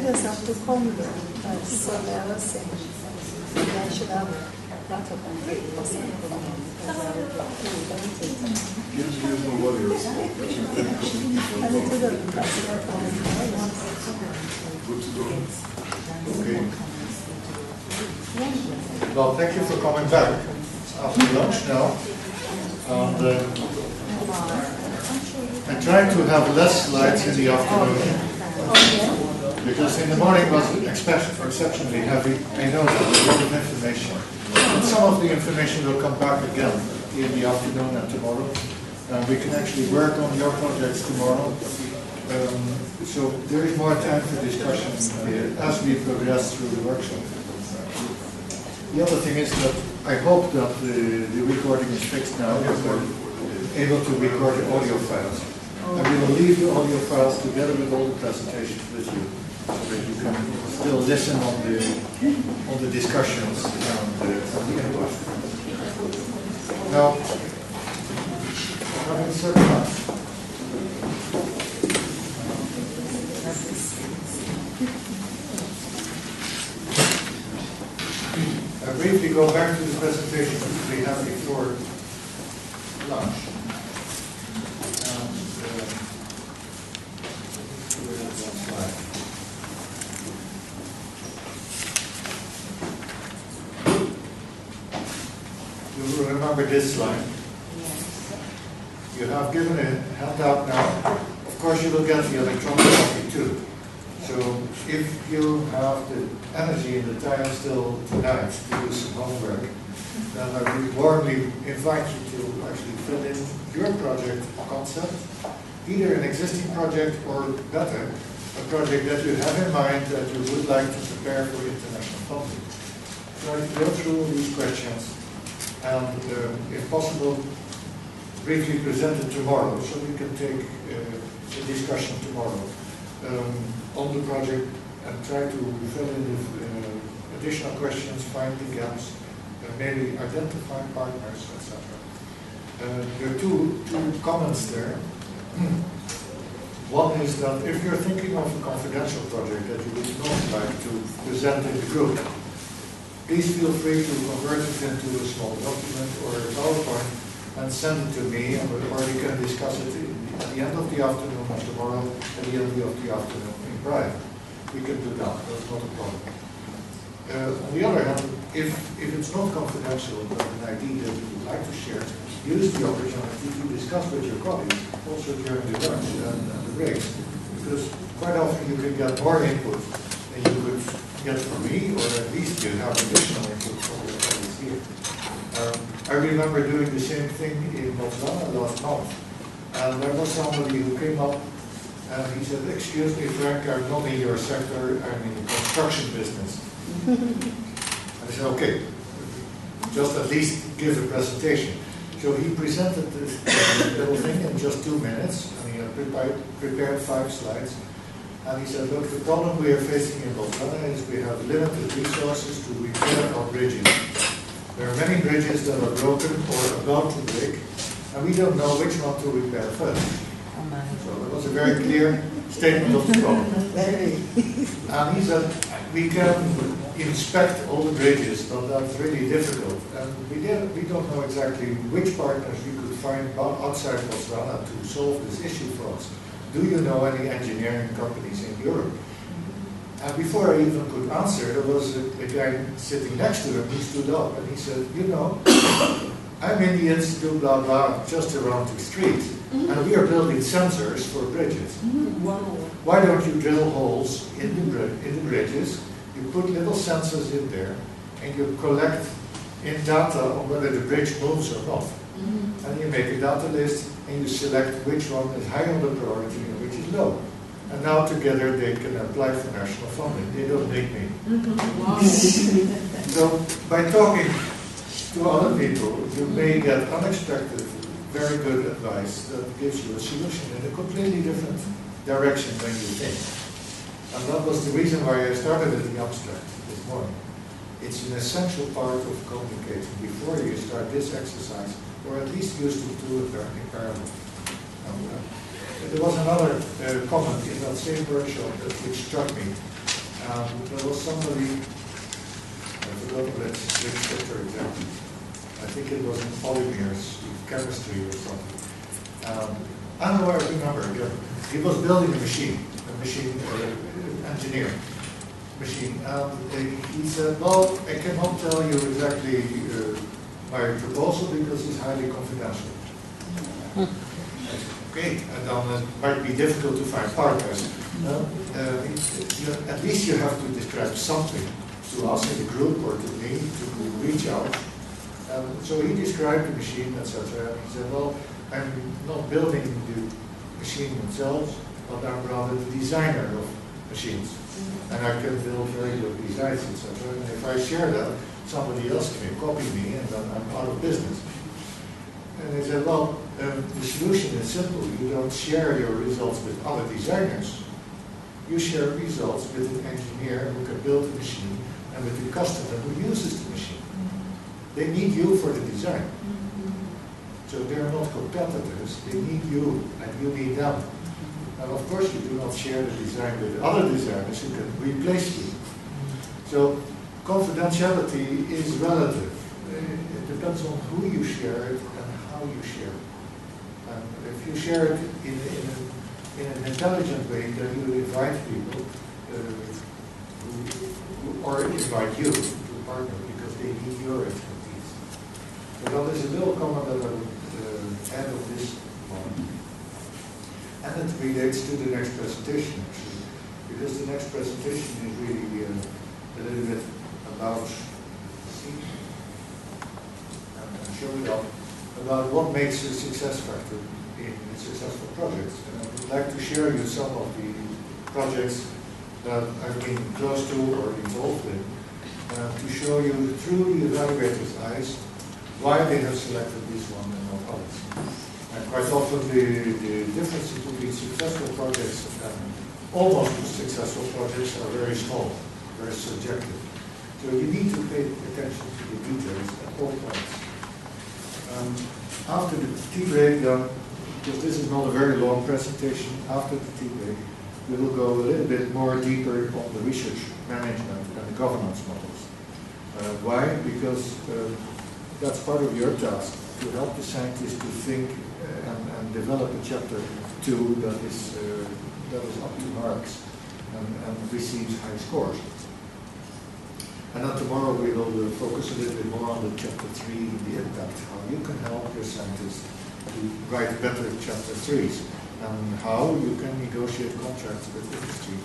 exemplo, do Congo, Solera sempre. Eu tirava data concreta, passando por Well, thank you for coming back after lunch now. And I tried to have less slides in the afternoon, because in the morning was exceptionally heavy. I know that a lot of information. And some of the information will come back again in the afternoon and tomorrow. We can actually work on your projects tomorrow. So there is more time for discussion as we progress through the workshop. The other thing is that I hope that the recording is fixed now, that we're able to record the audio files. And we will leave the audio files together with all the presentations with you, so that you can still listen on the discussions and the input. Now, having said that, I briefly go back to the presentation we had before lunch. You will remember this slide. You have given a handout now. Of course, you will get the electronic copy too. So if you have the energy and the time still tonight to do some homework, then I would warmly invite you to actually fill in your project concept, either an existing project or better, a project that you have in mind that you would like to prepare for international funding. Try to go through these questions and, if possible, briefly present it tomorrow, so we can take a discussion tomorrow on the project and try to fill in with additional questions, find the gaps, maybe identify partners, etc. There are two comments there. One is that if you're thinking of a confidential project that you would not like to present in the group, please feel free to convert it into a small document or a PowerPoint and send it to me, or we can discuss it at the end of the afternoon or tomorrow at the end of the afternoon in private. We can do that, that's not a problem. On the other hand, if it's not confidential, but an idea that you would like to share, use the opportunity to discuss with your colleagues, also during the lunch and the breaks, because quite often you can get more input than you could get from me, or at least you have additional input from your colleagues here. I remember doing the same thing in Botswana last month, and there was somebody who came up and he said, "Excuse me, Frank, I'm not in your sector, I'm in the construction business." I said, "Okay, just at least give a presentation." So he presented this little thing in just 2 minutes, and he had prepared 5 slides. And he said, "Look, the problem we are facing in Botswana is we have limited resources to repair our bridges. There are many bridges that are broken or about to break, and we don't know which one to repair first." So that was a very clear statement of the problem. And he said, "We can inspect all the bridges, but that's really difficult. And we don't know exactly which partners we could find outside Botswana to solve this issue for us. Do you know any engineering companies in Europe?" And before I even could answer, there was a guy sitting next to him. He stood up and he said, "You know, I'm in the Institute blah blah just around the street, and we are building sensors for bridges. Why don't you drill holes in the bridges? You put little sensors in there, and you collect in data on whether the bridge moves or not. And you make a data list, and you select which one is high on the priority and which is low. And now together they can apply for national funding. They don't need me." So by talking to other people, you may get unexpected, very good advice that gives you a solution in a completely different direction than you think. And that was the reason why I started at the abstract this morning. It's an essential part of communicating before you start this exercise, or at least use the two in parallel. There was another comment in that same workshop which struck me. There was somebody, I forgot which sector exactly. I think it was in polymers, chemistry or something. I don't know, I remember again. He was building a machine engineer machine. He said, well, I cannot tell you exactly my proposal because it's highly confidential. Okay, and then it might be difficult to find partners. At least you have to describe something to us in the group or to me to reach out. So he described the machine, etc. He said, well, I'm not building the machine themselves, but I'm rather the designer of machines. And I can build very good designs, etc. And if I share that, somebody else can copy me and then I'm out of business. And they said, well, the solution is simple. You don't share your results with other designers. You share results with an engineer who can build the machine and with the customer who uses the machine. They need you for the design. So they're not competitors. They need you and you need them. And of course you do not share the design with other designers who can replace you. So confidentiality is relative. It depends on who you share it and how you share it. And if you share it in an intelligent way, then you invite people or invite you to partner because they need your expertise. So that is a little comment that I would add of this one. And it relates to the next presentation actually, because the next presentation is really a little bit about, and show it up, about what makes a success factor in successful projects. And I would like to share you some of the projects that I've been close to or involved in, to show you through the evaluator's eyes why they have selected this one and not others. And quite often the difference between successful projects and almost successful projects are very small, very subjective. So you need to pay attention to the details at all points. After the tea break, because this is not a very long presentation, after the tea break, we will go a little bit more deeper on the research management and the governance models. Why? Because that's part of your task, to help the scientists to think and develop a chapter 2 that is up to marks and receives high scores. And then tomorrow we will focus a little bit more on the chapter 3, the impact, how you can help your scientists to write better chapter 3s, and how you can negotiate contracts with industry,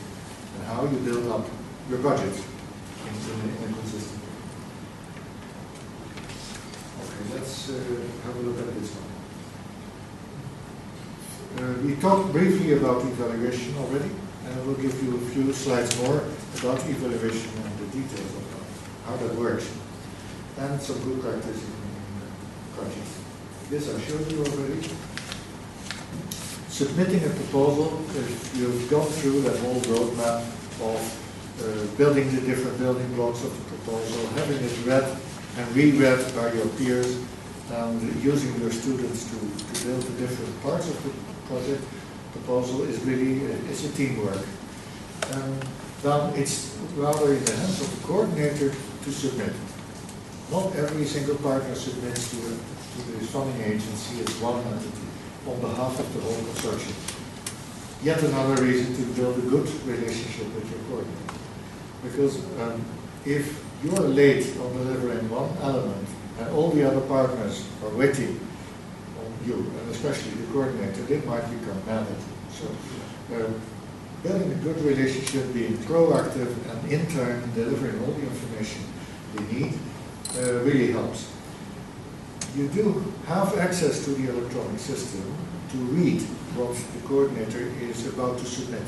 and how you build up your budget in a consistent way. Okay, let's have a look at this one. We talked briefly about evaluation already, and I will give you a few slides more about evaluation and the details of how that works, and some good practice in projects. This I showed you already. Submitting a proposal, if you've gone through that whole roadmap of building the different building blocks of the proposal, having it read and reread by your peers, and using your students to build the different parts of the project proposal is really, it's a teamwork. Then it's rather in the hands of the coordinator to submit. Not every single partner submits to the funding agency as one entity on behalf of the whole consortium. Yet another reason to build a good relationship with your coordinator. Because if you are late on delivering one element and all the other partners are waiting on you, and especially the coordinator, they might become mad at you. So building a good relationship, being proactive, and in turn delivering all the information they need really helps. You do have access to the electronic system to read what the coordinator is about to submit.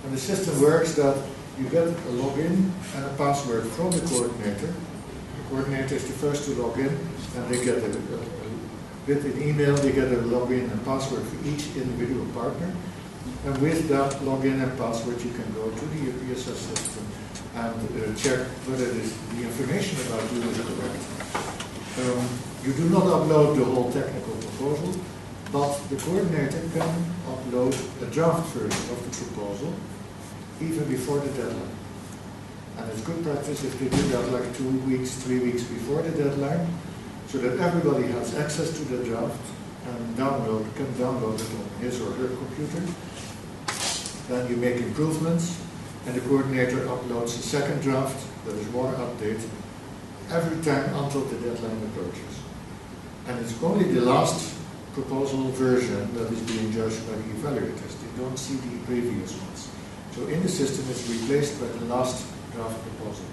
And the system works that you get a login and a password from the coordinator. The coordinator is the first to log in, and they get with an email, they get a login and password for each individual partner. And with that login and password, you can go to the PSS system and check whether the information about you is correct. You do not upload the whole technical proposal, but the coordinator can upload a draft version of the proposal even before the deadline. And it's good practice if they do that like 2 weeks, 3 weeks before the deadline, so that everybody has access to the draft and can download it on his or her computer. Then you make improvements, and the coordinator uploads a second draft that is more updated every time until the deadline approaches. And it's only the last proposal version that is being judged by the evaluators. They don't see the previous ones. So in the system it's replaced by the last draft proposal.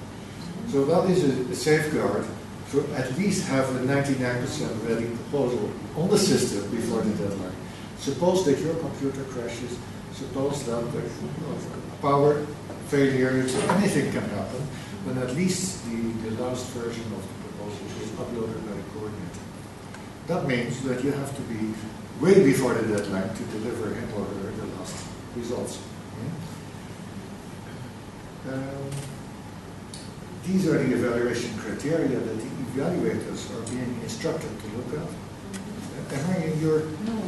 So that is a safeguard. So at least have a 99% ready proposal on the system before the deadline. Suppose that your computer crashes, suppose that a power failure, anything can happen, then at least the last version of the proposal is uploaded by the coordinator. That means that you have to be way before the deadline to deliver him or her the last results. These are the evaluation criteria that the evaluators are being instructed to look at. Am I in your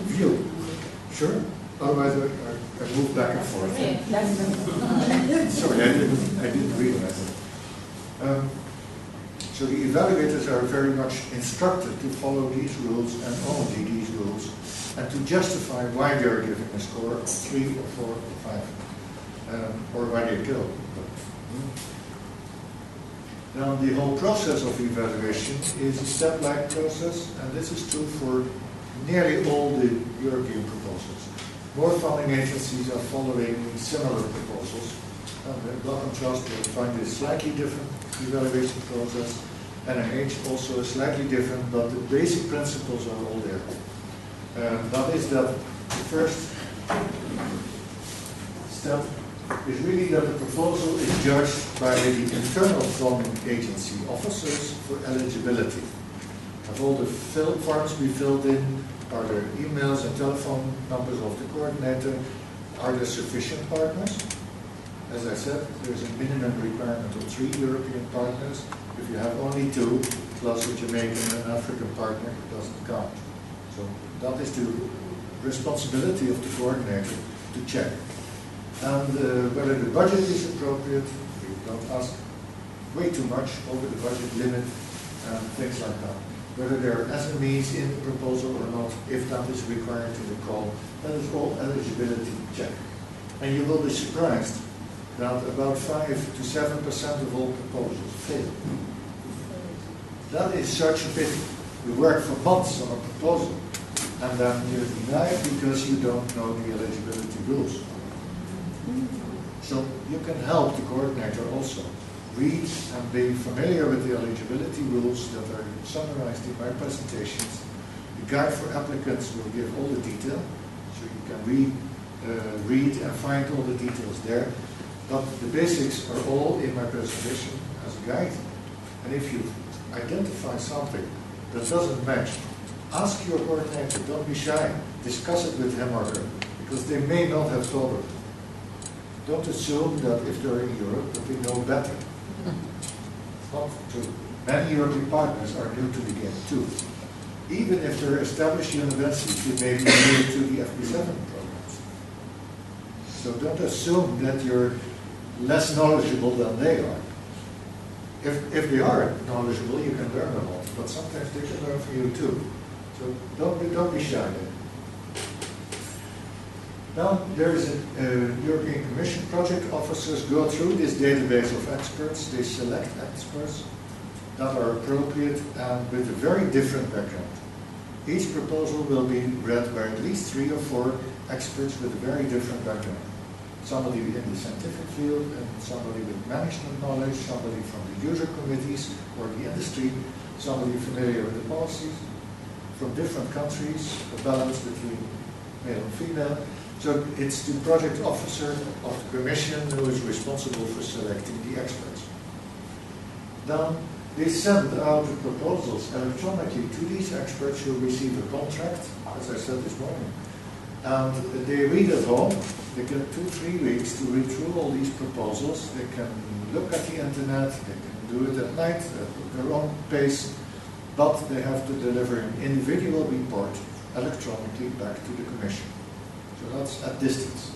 view? Sure? Otherwise I move back and forth. Sorry, I didn't realize it. So the evaluators are very much instructed to follow these rules and only these rules, and to justify why they are giving a score of 3 or 4 or 5, or why they kill. Now the whole process of evaluation is a step-like process, and this is true for nearly all the European proposals. More funding agencies are following similar proposals. Block & Trust will find a slightly different evaluation process. NIH also is slightly different, but the basic principles are all there. That is that the first step is really that the proposal is judged by the internal funding agency officers for eligibility. Have all the forms be filled in? Are there emails and telephone numbers of the coordinator? Are there sufficient partners? As I said, there's a minimum requirement of 3 European partners. If you have only 2, plus a Jamaican and African partner, it doesn't count. So that is the responsibility of the coordinator to check. And whether the budget is appropriate, we don't ask way too much over the budget limit and things like that. Whether there are SMEs in the proposal or not, if that is required in the call, that is all eligibility check. And you will be surprised that about 5 to 7% of all proposals fail. That is such a pity. You work for months on a proposal, and then you're denied because you don't know the eligibility rules. So you can help the coordinator also. Read and be familiar with the eligibility rules that are summarized in my presentations. The guide for applicants will give all the detail, so you can read and find all the details there. But the basics are all in my presentation as a guide. And if you identify something that doesn't match, ask your coordinator, don't be shy. Discuss it with him or her, because they may not have told it. Don't assume that if they're in Europe that they know better. It's not true. Many European partners are new to the game too. Even if they're established universities, they may be new to the FP7 programs. So don't assume that you're less knowledgeable than they are. If they are knowledgeable, you can learn a lot, but sometimes they can learn from you too. So don't be shy. Now, there is a European Commission project officers go through this database of experts. They select experts that are appropriate and with a very different background. Each proposal will be read by at least 3 or 4 experts with a very different background. Somebody in the scientific field, and somebody with management knowledge, somebody from the user committees or the industry, somebody familiar with the policies, from different countries, a balance between male and female. So it's the project officer of the Commission who is responsible for selecting the experts. Then they send out the proposals electronically to these experts who receive a contract, as I said this morning. And they read at home. They get 2-3 weeks to read through all these proposals. They can look at the internet, they can do it at night at their own pace, but they have to deliver an individual report electronically back to the Commission. So that's at distance.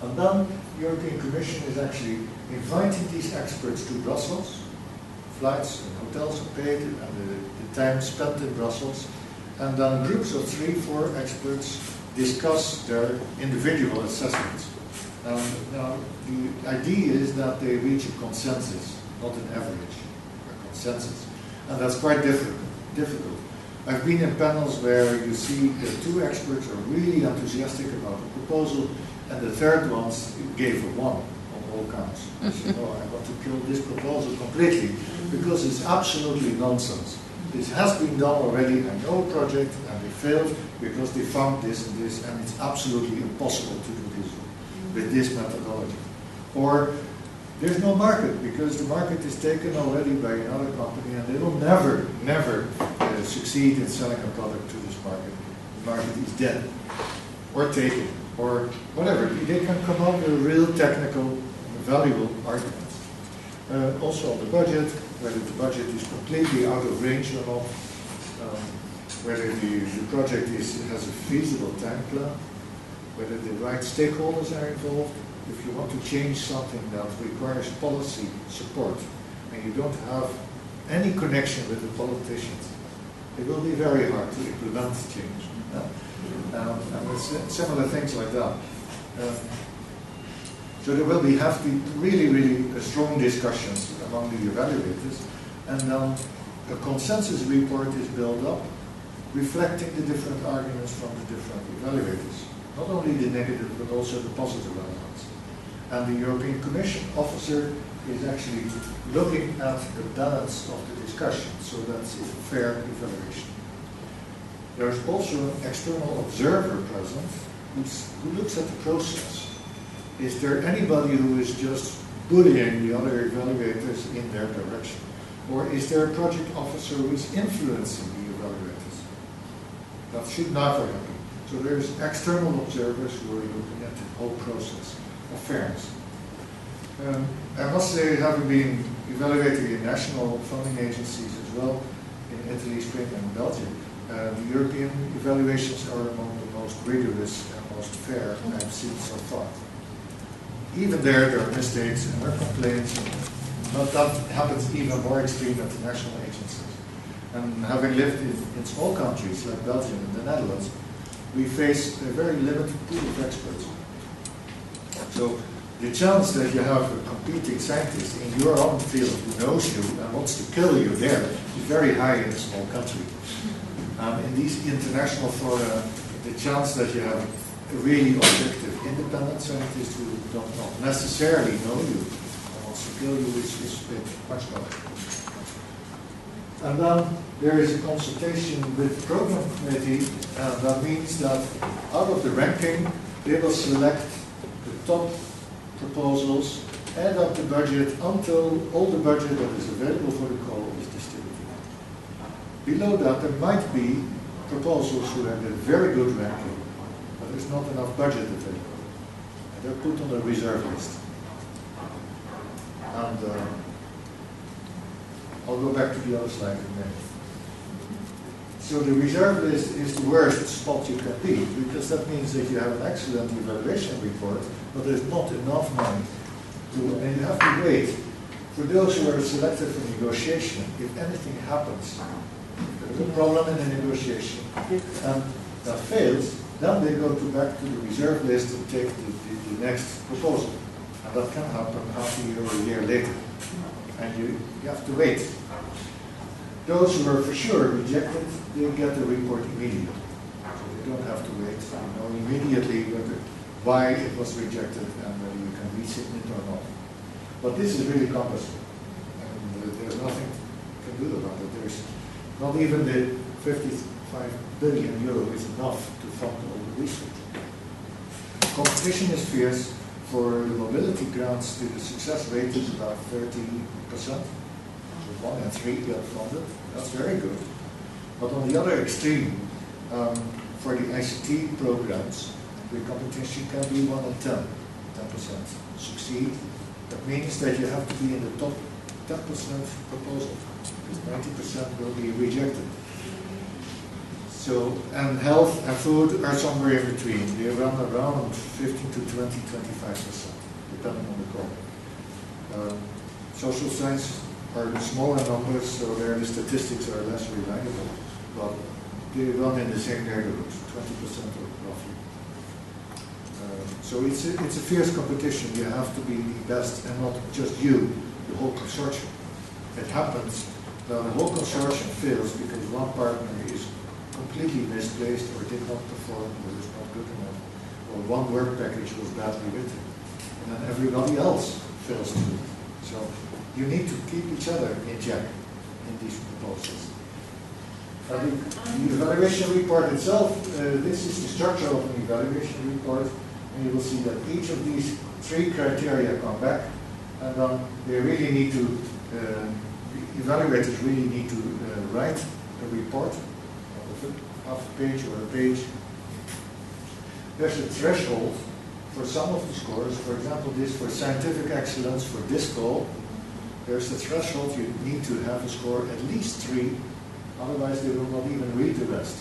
And then the European Commission is actually inviting these experts to Brussels. Flights and hotels are paid, and the time spent in Brussels. And then groups of 3-4 experts discuss their individual assessments. Now, the idea is that they reach a consensus, not an average, a consensus. And that's quite difficult. I've been in panels where you see the 2 experts are really enthusiastic about the proposal, and the third ones gave a 1 on all counts. They said, no, I want to kill this proposal completely, because it's absolutely nonsense. This has been done already, I know a project, and they failed because they found this and this, and it's absolutely impossible to do this with this methodology. Or there's no market, because the market is taken already by another company, and they will never succeed in selling a product to this market. The market is dead, or taken, or whatever. They can come up with real technical, valuable arguments. Also on the budget, whether the budget is completely out of range or not, whether the project has a feasible time plan, whether the right stakeholders are involved. If you want to change something that requires policy support and you don't have any connection with the politicians, it will be very hard to implement change. And it's similar things like that. So there will have to be really strong discussions among the evaluators, and then a consensus report is built up reflecting the different arguments from the different evaluators. Not only the negative, but also the positive elements. And the European Commission officer is actually looking at the balance of the discussion, so that's a fair evaluation. There's also an external observer present who looks at the process. Is there anybody who is just bullying the other evaluators in their direction? Or is there a project officer who is influencing the evaluators? That should never happen. So there's external observers who are looking at the whole process of fairness. I must say, having been evaluating in national funding agencies as well, in Italy, Spain and Belgium, the European evaluations are among the most rigorous and most fair I've seen so far. Even there are mistakes and there are complaints, but that happens even more extreme at the national agencies. And having lived in small countries like Belgium and the Netherlands, we face a very limited pool of experts. So the chance that you have a competing scientist in your own field who knows you and wants to kill you there is very high in a small country. In these international fora, the chance that you have a really objective, independent scientist who don't not necessarily know you and wants to kill you is much lower. And then there is a consultation with the program committee, and that means that out of the ranking, they will select the top proposals, add up the budget until all the budget that is available for the call is distributed. Below that, there might be proposals who have a very good ranking, but there's not enough budget available. And they're put on the reserve list. And I'll go back to the other slide in a minute. So the reserve list is the worst spot you can be, because that means that you have an excellent evaluation report, but there's not enough money to, and you have to wait. For those who are selected for negotiation, if anything happens, there's a problem in the negotiation, and that fails, then they go back to the reserve list and take the next proposal. And that can happen half a year or a year later. And you have to wait. Those who are for sure rejected, they get the report immediately. So they don't have to wait. You know immediately why it was rejected and whether you can resubmit or not. But this is really cumbersome. And there's nothing you can do about it. There's not even the 55 billion euro is enough to fund all the research. Competition is fierce. For the mobility grants, the success rate is about 30%. 1 in 3 get funded. That's very good. But on the other extreme, for the ICT programs, the competition can be 1 in 10%. Succeed. That means that you have to be in the top 10% proposal, because 90% will be rejected. So, and health and food are somewhere in between. They run around 15 to 20, 25%, depending on the call. Social science are the smaller numbers, so there the statistics are less reliable, but they run in the same neighborhood, 20% roughly. So it's a fierce competition. You have to be the best, and not just you, the whole consortium. It happens that the whole consortium fails because one partner is completely misplaced or did not perform or is not good enough, or one work package was badly written, and then everybody else fails too. So you need to keep each other in check in these proposals. The evaluation report itself, this is the structure of an evaluation report, and you will see that each of these 3 criteria come back, and then they really need to, the evaluators really need to write a report, half a page or a page. There's a threshold for some of the scores. For example, this for scientific excellence for this call, there's a threshold. You need to have a score at least 3, otherwise they will not even read the rest.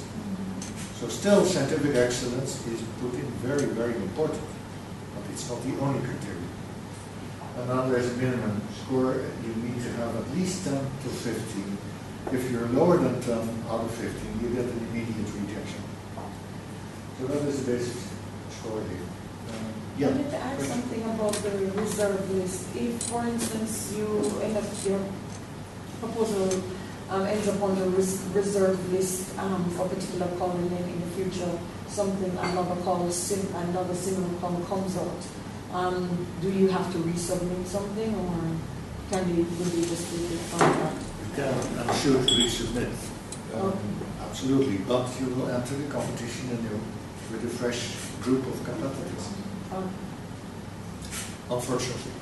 So still scientific excellence is put in very, very important, but it's not the only criterion. And now there's a minimum score. You need to have at least 10 to 15. If you're lower than 10 out of 15, you get an immediate rejection. So that is the basic score here. I wanted to add something about the reserve list. If, for instance, you end up your proposal ends up on the reserve list for a particular call, and then in the future another similar call comes out, do you have to resubmit something, or will you just take it from that? You can and should resubmit. Absolutely, but you will enter the competition with a fresh group of competitors. Unfortunately.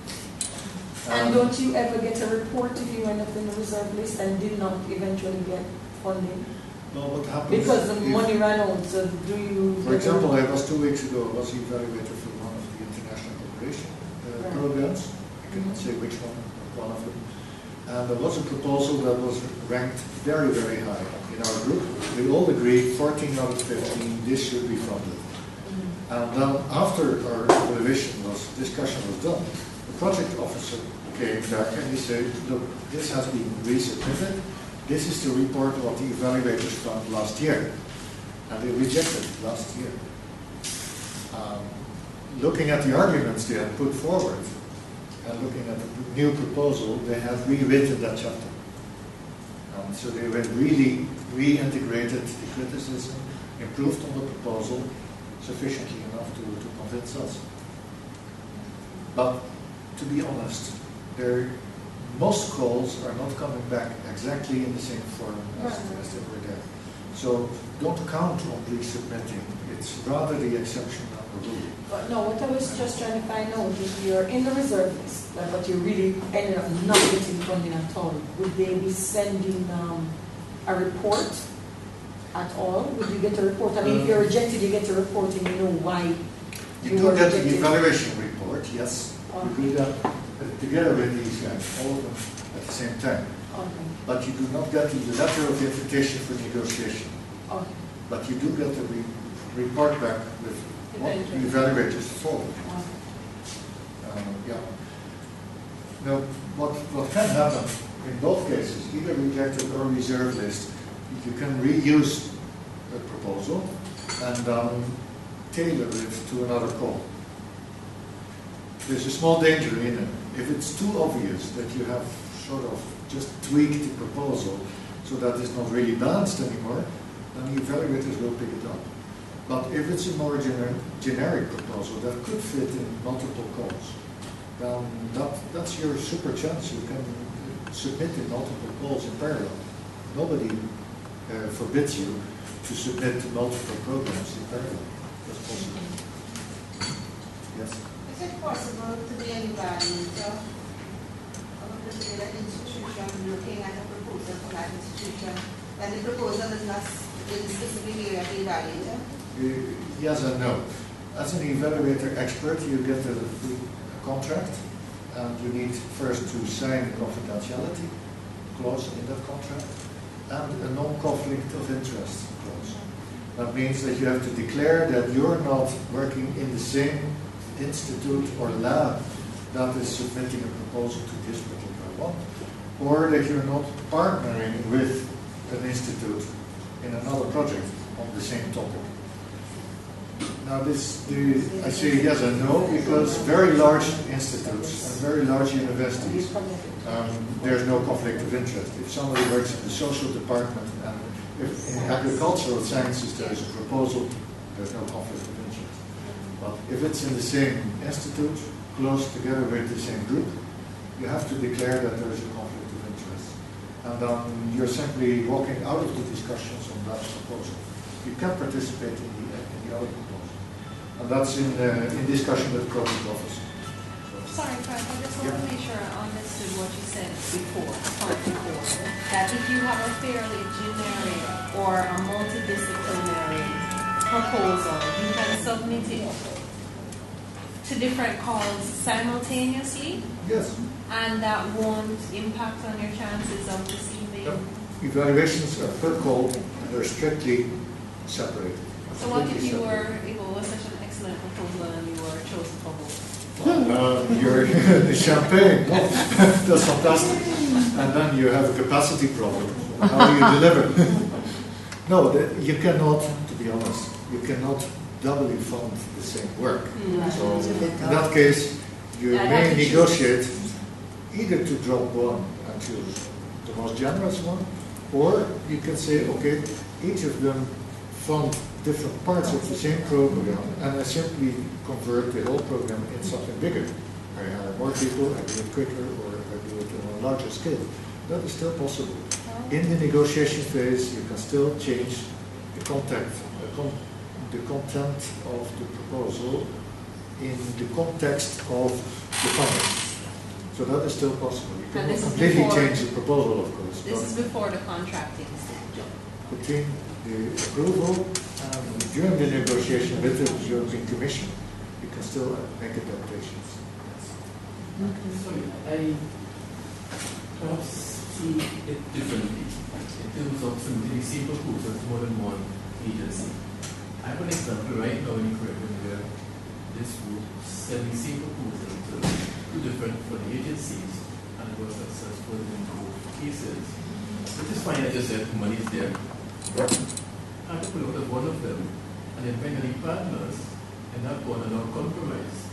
And don't you ever get a report if you end up in the reserve list and did not eventually get funding? No, what happens? Because the money ran out, so do you... For example, I was 2 weeks ago, I was the evaluator for one of the international cooperation programs. I cannot say which one of them. And there was a proposal that was ranked very, very high in our group. We all agreed 14 out of 15, this should be funded. And then after our discussion was done, the project officer came back and he said, look, this has been resubmitted. This is the report of what the evaluators found last year. And they rejected it last year. Looking at the arguments they had put forward and looking at the new proposal, they have rewritten that chapter. So they were really reintegrated the criticism, improved on the proposal, sufficiently enough to convince us. But to be honest, most calls are not coming back exactly in the same form as they were there. So don't count on resubmitting. It's rather the exception than the rule. But no, what I was just trying to find out, if you're in the reserve list, but you really ended up not getting funding at all, would they be sending a report at all? Would you get a report? I mean, if you're rejected, you get a report and you know why you do get the evaluation report, yes. You do that together with these guys, all of them at the same time. Okay. But you do not get the letter of invitation for negotiation. Okay. But you do get the report back with what the evaluators thought. Yeah. Now, what can happen in both cases, either rejected or reserve list, you can reuse the proposal and tailor it to another call. There's a small danger in it. If it's too obvious that you have sort of just tweaked the proposal so that it's not really balanced anymore, then the evaluators will pick it up. But if it's a more generic proposal that could fit in multiple calls, then that's your super chance. You can submit in multiple calls in parallel. Nobody forbids you to submit to multiple programs in parallel. That's possible. Yes? Is it possible to be an evaluator of a particular institution looking at a proposal from that institution when the proposal is not in the specific area of the evaluator? Yes and no. As an evaluator expert, you get a contract, and you need first to sign a confidentiality clause in that contract and a non-conflict of interest clause. That means that you have to declare that you're not working in the same institute or lab that is submitting a proposal to this particular one, or that you're not partnering with an institute in another project on the same topic. Now I say yes and no, because very large institutes and very large universities, there's no conflict of interest. If somebody works in the social department and if in agricultural sciences there is a proposal, there's no conflict of interest. But if it's in the same institute, close together with the same group, you have to declare that there is a conflict of interest. And then you're simply walking out of the discussions on that proposal. You can participate in the other proposal. And that's in discussion with the project office. Sorry, Frank, I just want to make sure I understood what you said before, that if you have a fairly generic or a multidisciplinary proposal, you can submit it to different calls simultaneously? Yes. And that won't impact on your chances of receiving? Yep. Evaluations are per call, and they're strictly separated. So what if it was such an excellent proposal and you were chosen for both? You're the champagne. That's fantastic. And then you have a capacity problem. How do you deliver? No, you cannot, to be honest, you cannot doubly fund the same work. So in that case, you may negotiate either to drop one and choose the most generous one, or you can say, okay, each of them fund different parts of the same program, and I simply convert the whole program in something bigger. I hire more people, I do it quicker, or I do it on a larger scale. That is still possible. In the negotiation phase, you can still change the content of the proposal in the context of the funding. So that is still possible. You can completely change the proposal, of course. This is before the contracting stage. Between the approval and during the negotiation with the European Commission, you can still make adaptations. Sorry, I perhaps see it differently in terms of submitting the same proposal to more than one agency. I have an example right now in the curriculum where this group sent the same proposal to two different agencies, and it was successful in both cases. Which is fine, I just said money is there. I have to pull out of one of them and then find any partners and not one and not compromise.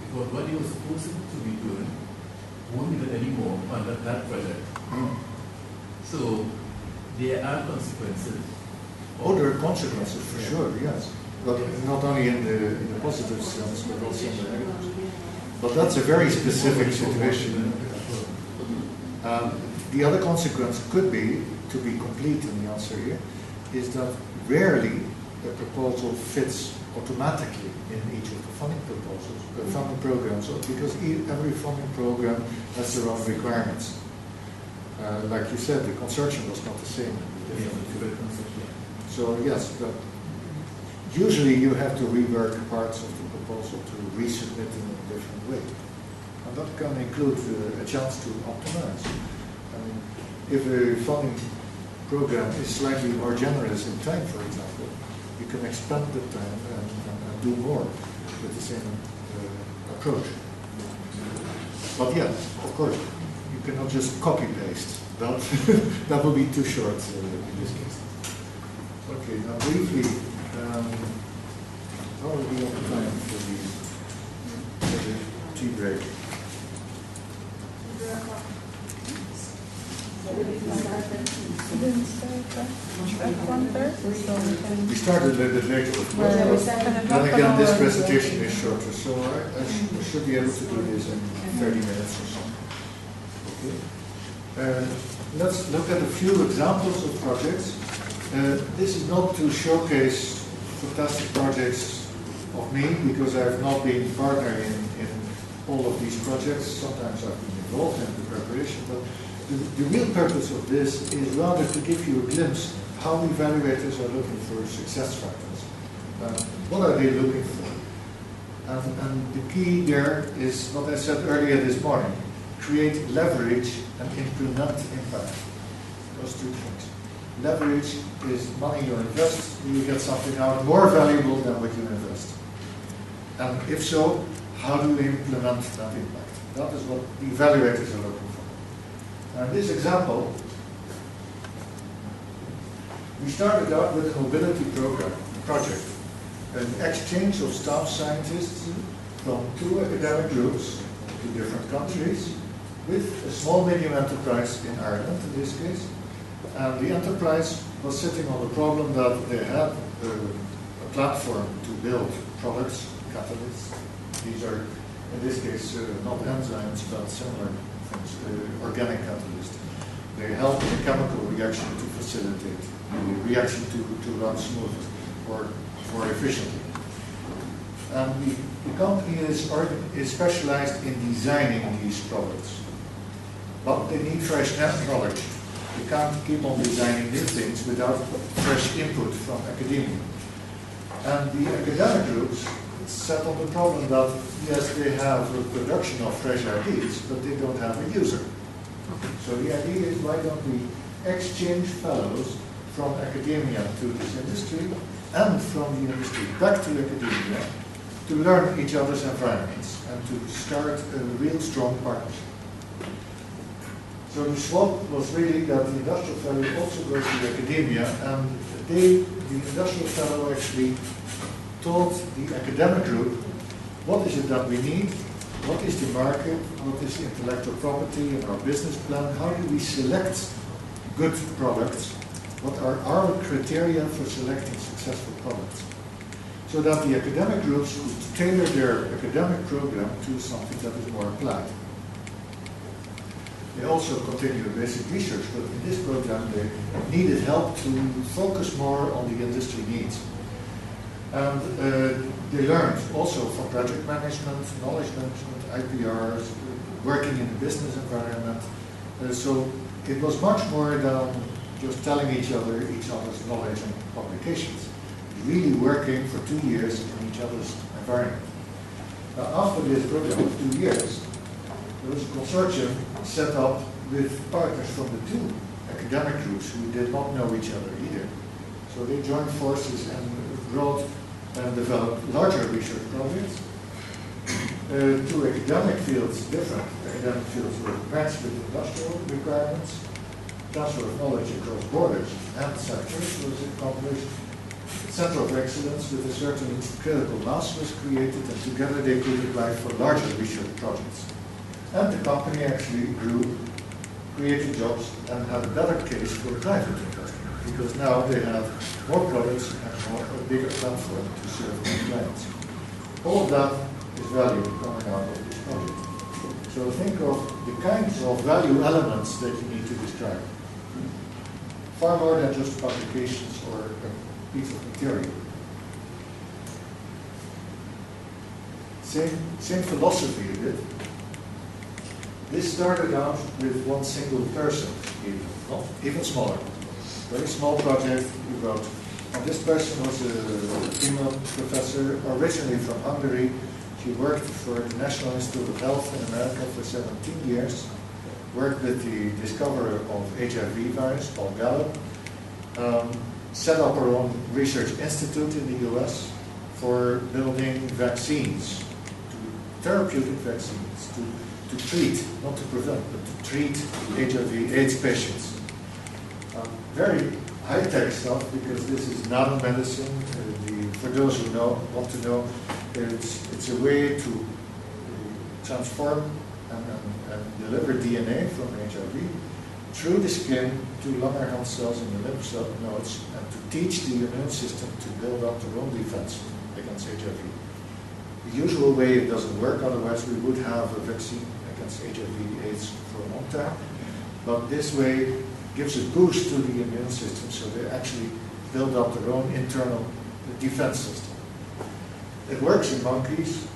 Because what they were supposed to be doing won't be done anymore on that project. So there are consequences. Oh, there are consequences for sure, yes. But not only in the positive sense, but also in the negative. But that's a very specific situation. The other consequence could be, to be complete in the answer here, is that rarely a proposal fits automatically in each of the funding programs, because every funding program has their own requirements. Like you said, the consortium was not the same. So yes, but usually you have to rework parts of the proposal to resubmit in a different way. And that can include a chance to optimize. I mean, if a funding program is slightly more generous in time, for example, you can expand the time and do more with the same approach. But yeah, of course, you cannot just copy-paste. That would be too short in this case. Okay, now briefly, how are we on time for the tea break? We started a little bit later, of course, but then again, this presentation is shorter, so I should be able to do this in 30 minutes or so. Okay. Let's look at a few examples of projects. This is not to showcase fantastic projects of me, because I have not been partner in all of these projects. Sometimes I've been involved in the preparation, but the real purpose of this is rather to give you a glimpse how evaluators are looking for success factors. What are they looking for? And the key there is what I said earlier this morning: create leverage and implement impact. Those two things. leverage is money you invest, do you get something out more valuable than what you invest? And if so, how do we implement that impact? That is what the evaluators are looking for. Now in this example, we started out with a mobility project, an exchange of staff scientists from 2 academic groups to different countries, with a small medium enterprise in Ireland in this case. And the enterprise was sitting on the problem that they had a platform to build products, catalysts. These are, in this case, not enzymes, but similar things, organic catalysts. They help the chemical reaction to facilitate the reaction to run smoothly or more efficiently. And the company is specialized in designing these products. But they need fresh knowledge. You can't keep on designing new things without fresh input from academia. And the academic groups set on the problem that, yes, they have a production of fresh ideas, but they don't have a user. So the idea is, why don't we exchange fellows from academia to this industry, and from the industry back to academia, to learn each other's environments, and to start a real strong partnership. So the swap was really that the industrial fellow also goes to academia, and the industrial fellow actually taught the academic group, what is it that we need, what is the market, what is the intellectual property in our business plan, how do we select good products, what are our criteria for selecting successful products, so that the academic groups could tailor their academic program to something that is more applied. They also continued basic research, but in this program they needed help to focus more on the industry needs. And they learned also from project management, knowledge management, IPRs, working in the business environment. So it was much more than just telling each other's knowledge and publications. Really working for 2 years in each other's environment. Now, after this program of 2 years, there was a consortium set up with partners from the 2 academic groups who did not know each other either. So they joined forces and brought and developed larger research projects. 2 academic fields, different academic fields, were matched with industrial requirements. Transfer of knowledge across borders and sectors was accomplished. Center of excellence with a certain critical mass was created, and together they could apply for larger research projects. And the company actually grew, created jobs, and had a better case for private investment, because now they have more products and a bigger platform to serve their clients. All of that is value coming out of this project. So think of the kinds of value elements that you need to describe. Far more than just publications or a piece of material. Same philosophy a bit. This started out with one single person, even smaller. Very small project we wrote. And this person was a female professor, originally from Hungary. She worked for the National Institute of Health in America for 17 years. Worked with the discoverer of HIV virus, Paul Gallup. Set up her own research institute in the US for building vaccines, therapeutic vaccines, to treat, not to prevent, but to treat HIV/AIDS patients. Very high-tech stuff, because this is nanomedicine. For those who want to know, it's a way to transform and deliver DNA from HIV through the skin to Langerhans cells in the lymph nodes, and to teach the immune system to build up their own defense against HIV. The usual way it doesn't work, otherwise we would have a vaccine against HIV/AIDS for a long time. But this way gives a boost to the immune system, so they actually build up their own internal defense system. It works in monkeys.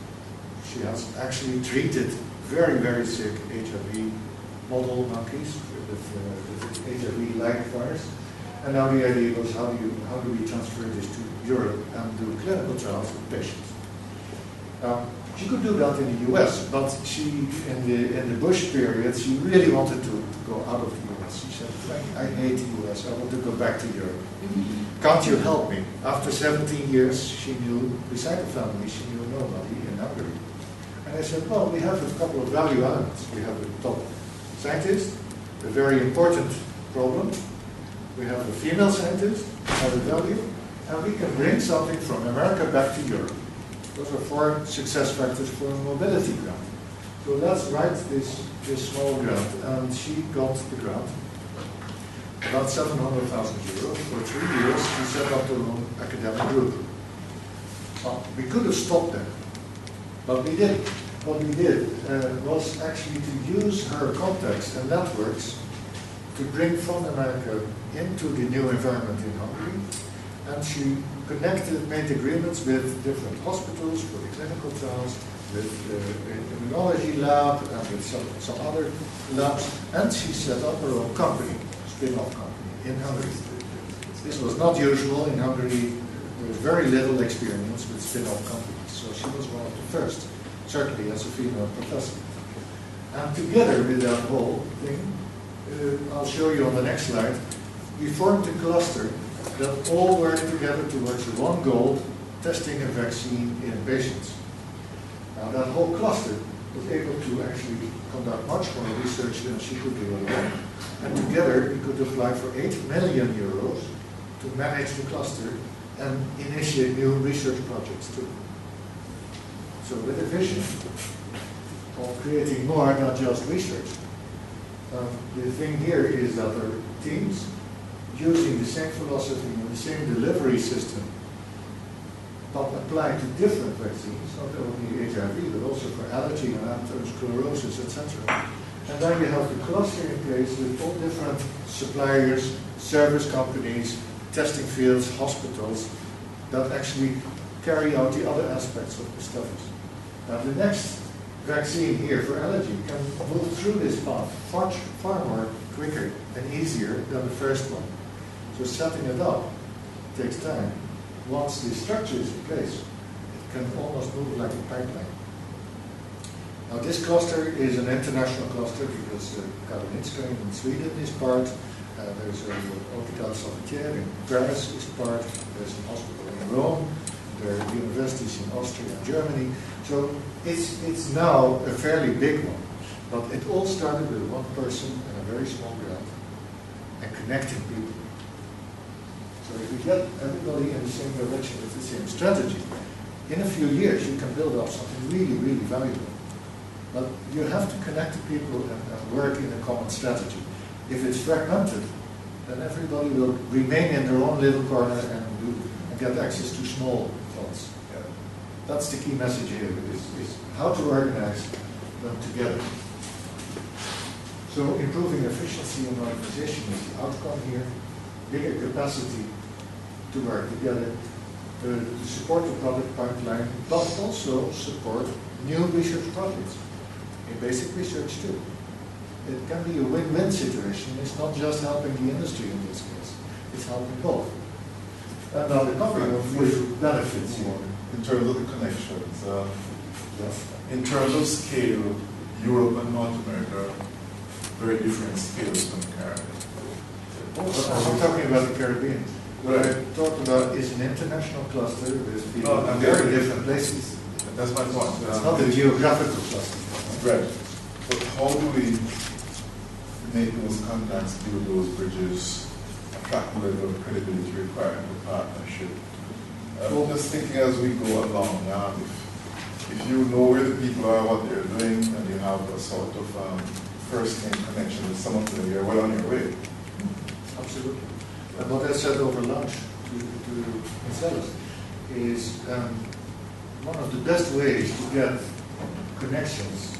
She has actually treated very, very sick HIV model monkeys with HIV-like virus. And now the idea was, how do we transfer this to Europe and do clinical trials with patients? She could do that in the US, but she, in the Bush period, she really wanted to go out of the US. She said, Frank, I hate the US, I want to go back to Europe. Can't you help me? After 17 years, she knew, beside the family, she knew nobody in Hungary. And I said, well, we have a couple of value elements. We have a top scientist, a very important problem. We have a female scientist, have a value, and we can bring something from America back to Europe. Those are 4 success factors for a mobility grant. So let's write this small grant, and she got the grant. About 700,000 euros for 3 years to set up their own academic group. Well, we could have stopped there, but we didn't. What we did was actually to use her contacts and networks to bring from America into the new environment in Hungary. And she made agreements with different hospitals for the clinical trials, with the immunology lab, and with some other labs. And she set up her own company, spin-off company, in Hungary. This was not usual in Hungary. There was very little experience with spin-off companies, so she was one of the first, certainly as a female professor. And together with that whole thing, I'll show you on the next slide, we formed a cluster that all work together towards one goal, testing a vaccine in patients. Now that whole cluster was able to actually conduct much more research than she could do alone. And together we could apply for 8 million euros to manage the cluster and initiate new research projects too. So with a vision of creating more, not just research. The thing here is that our teams, using the same philosophy and the same delivery system, but applied to different vaccines, not only HIV, but also for allergy and atherosclerosis, etc. And then you have the cluster in place with all different suppliers, service companies, testing fields, hospitals, that actually carry out the other aspects of the studies. Now the next vaccine here for allergy can move through this path far more quicker and easier than the first one. So setting it up takes time. Once the structure is in place, it can almost move like a pipeline. Now this cluster is an international cluster because Karolinska in Sweden is part, there's a Hôpital Salpêtrière in Paris is part, there's an hospital in Rome, there are universities in Austria and Germany. So it's now a fairly big one, but it all started with one person and a very small grant and connecting people. So if we get everybody in the same direction with the same strategy, in a few years you can build up something really, really valuable. But you have to connect the people and work in a common strategy. If it's fragmented, then everybody will remain in their own little corner and get access to small funds. Yeah. That's the key message here, is how to organize them together. So improving efficiency and organization is the outcome here. Bigger capacity to work together, to support the product pipeline, but also support new research projects, in basic research too. It can be a win-win situation. It's not just helping the industry in this case, it's helping both. And now the company with benefits here. In terms of the connections, in terms of scale, Europe and North America, very different scales from the Caribbean. I'm talking about the Caribbean. What I talked about is an international cluster with people in very different places. That's my point. It's not a geographical cluster. Right. But how do we make those contacts, build those bridges, attract the level of credibility required in the partnership? I'm just thinking as we go along, if you know where the people are, what they're doing, and you have a sort of first-name connection with some of them, you're well on your way. Absolutely. And what I said over lunch to Marcellus is one of the best ways to get connections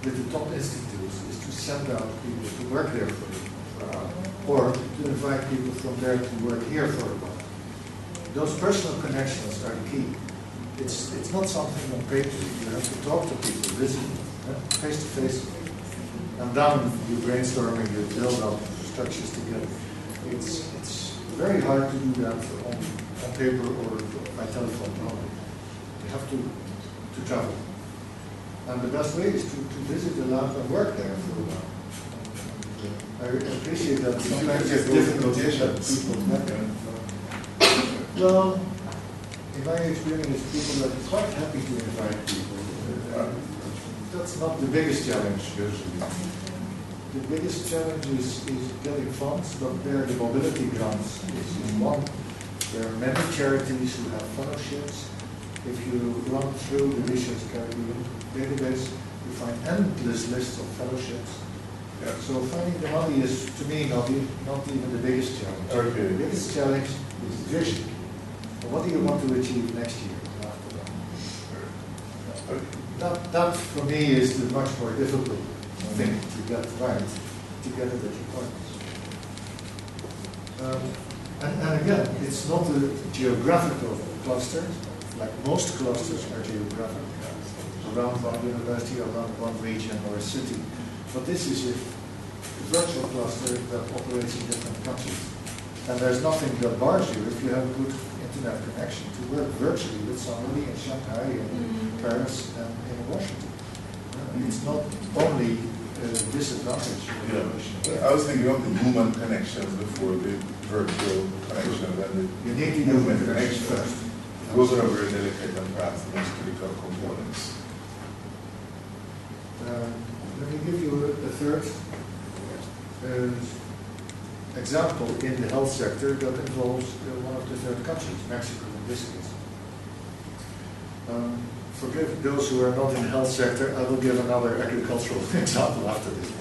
with the top institutes is to send out people to work there for a while, or to invite people from there to work here for a while. Those personal connections are the key. It's not something on paper. You have to talk to people, visit them, face to face. And then you brainstorm and you build up structures together. It's very hard to do that on paper or by telephone only. You have to travel. And the best way is to visit the lab and work there for a while. I appreciate that sometimes it's difficult to get people back. Well, in my experience, people are quite happy to invite people. That's not the biggest challenge, usually. The biggest challenge is getting funds, but there the mobility grants is one. There are many charities who have fellowships. If you run through the Research Caribbean database, you find endless lists of fellowships. Yeah. So finding the money is, to me, not even the biggest challenge. Okay. The biggest challenge is the vision. And what do you want to achieve next year and after that? Okay. That for me is the much more difficult thing to get right together with your partners. And again, it's not a geographical cluster, like most clusters are geographic, around one university, around one region or a city. But this is a virtual cluster that operates in different countries. And there's nothing that bars you if you have a good internet connection to work virtually with somebody in Shanghai and Paris and in Washington. It's not only a disadvantage. Yeah. I was thinking of the human connections before the virtual connection. And You need the human connection first. Those are very delicate and perhaps the most critical components. Let me give you a third example in the health sector that involves one of the third countries, Mexico in this case. Forgive those who are not in the health sector, I will give another agricultural example after this.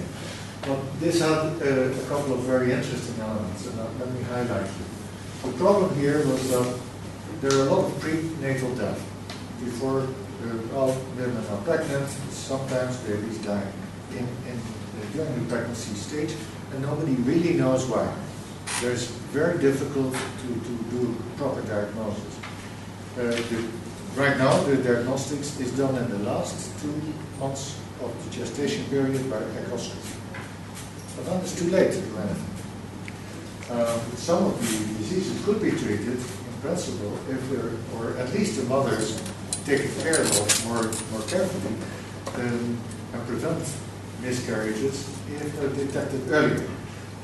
But this had a couple of very interesting elements, and let me highlight them. The problem here was that there are a lot of prenatal death. Before women are pregnant, sometimes babies die during the pregnancy stage, and nobody really knows why. It's very difficult to do proper diagnosis. Right now, the diagnostics is done in the last 2 months of the gestation period by echoscopy. But then it's too late to do anything. Some of the diseases could be treated, in principle, if there, or at least the mothers taken care of more carefully and prevent miscarriages if they're detected earlier.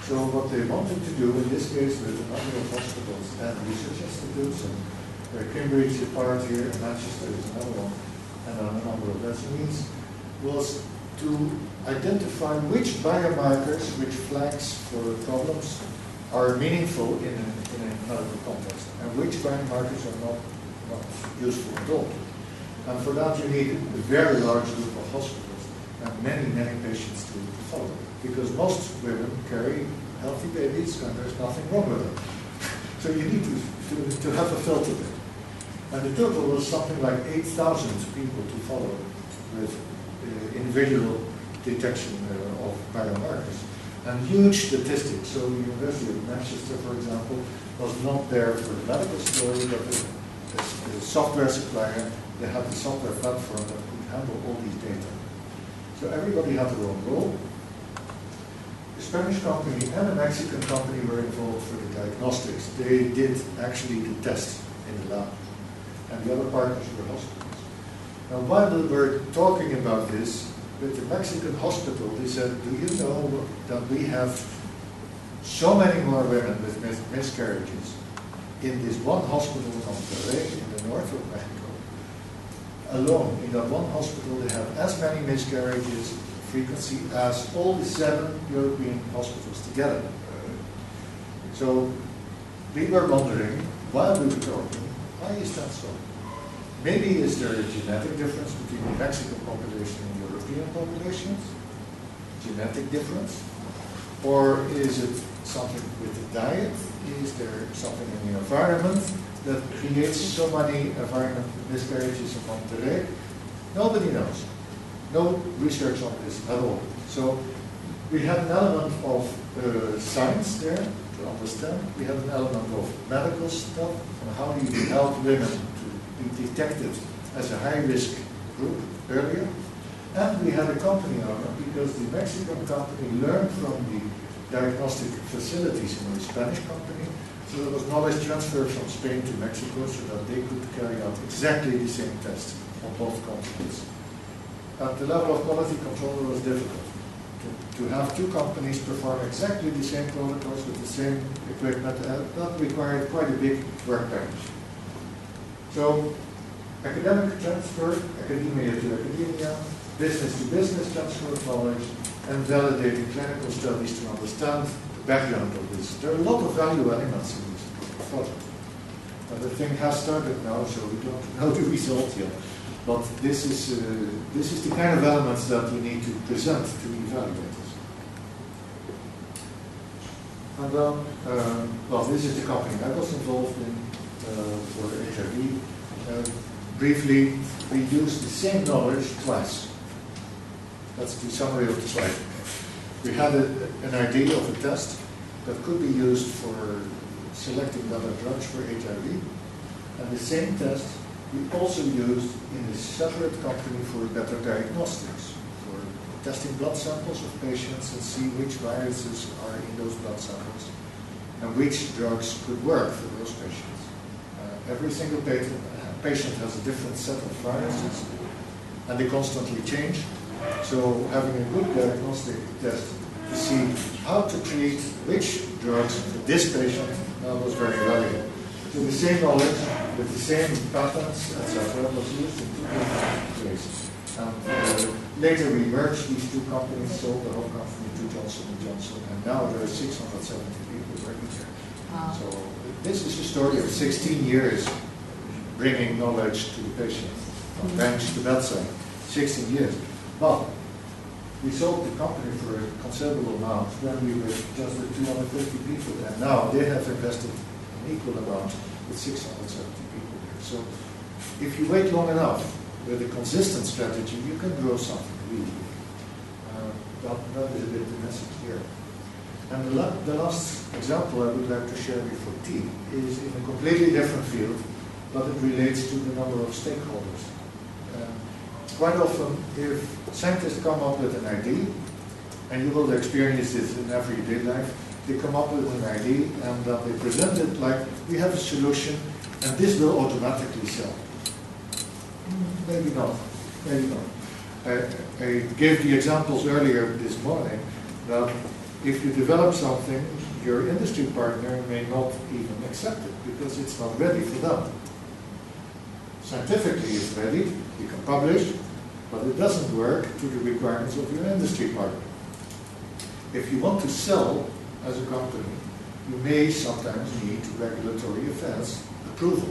So what they wanted to do in this case with a number of hospitals and research institutes, and Cambridge is a part here, and Manchester is another one, and a number of SMEs, was to identify which biomarkers, which flags for problems are meaningful in a medical context, and which biomarkers are not useful at all. And for that you need a very large group of hospitals and many patients to follow, because most women carry healthy babies and there's nothing wrong with them. So you need to have a filter there. And the total was something like 8,000 people to follow with individual detection of biomarkers. And huge statistics. So the University of Manchester, for example, was not there for the medical story, but the software supplier, they had the software platform that could handle all these data. So everybody had their own role. A Spanish company and a Mexican company were involved for the diagnostics. They did actually the test in the lab. And the other partners were hospitals. Now, while we were talking about this, with the Mexican hospital, they said, do you know that we have so many more women with miscarriages in this one hospital in Monterrey, in the north of Mexico? Alone, in that one hospital, they have as many miscarriages frequency as all the 7 European hospitals together. So we were wondering, while we were talking, why is that so? Maybe is there a genetic difference between the Mexican population and European populations? Genetic difference? Or is it something with the diet? Is there something in the environment that creates so many environmental miscarriages in Monterrey? Nobody knows. No research on this at all. So we have an element of science there to understand. We have an element of medical stuff, and how do you help women to be detected as a high-risk group earlier. And we had a company owner, because the Mexican company learned from the diagnostic facilities in the Spanish company, so there was knowledge transfer from Spain to Mexico so that they could carry out exactly the same test on both continents. But the level of quality control was difficult. To have two companies perform exactly the same protocols with the same equipment, that required quite a big work package. So, academic transfer, academia to academia, business to business transfer of knowledge, and validating clinical studies to understand the background of this. There are a lot of value elements in this project. The thing has started now, so we don't know the result yet. But this is the kind of elements that we need to present to evaluators. And then, well, this is the company I was involved in for HIV. Briefly, we used the same knowledge twice. That's the summary of the slide. We had an idea of a test that could be used for selecting better drugs for HIV, and the same test we also used in a separate company for better diagnostics, for testing blood samples of patients and see which viruses are in those blood samples and which drugs could work for those patients. Every single patient has a different set of viruses, and they constantly change. So having a good diagnostic test to see how to treat which drugs for this patient was very valuable. So the same knowledge with the same patents, etc., was used in two different ways. Later we merged these two companies, sold the whole company to Johnson & Johnson, and now there are 670 people working here. So this is a story of 16 years bringing knowledge to the patient, from bench to bedside, 16 years. But we sold the company for a considerable amount when we were just at 250 people, and now they have invested an equal amount with 670 people here. So if you wait long enough with a consistent strategy, you can grow something really big. That is a bit the message here. And the last example I would like to share before tea is in a completely different field, but it relates to the number of stakeholders. Quite often, if scientists come up with an idea, and you will experience this in everyday life, they come up with an idea and they present it like, we have a solution and this will automatically sell. Maybe not, maybe not. I gave the examples earlier this morning that if you develop something, your industry partner may not even accept it because it's not ready for them. Scientifically it's ready, you can publish, but it doesn't work to the requirements of your industry partner. If you want to sell as a company, you may sometimes need regulatory affairs approval.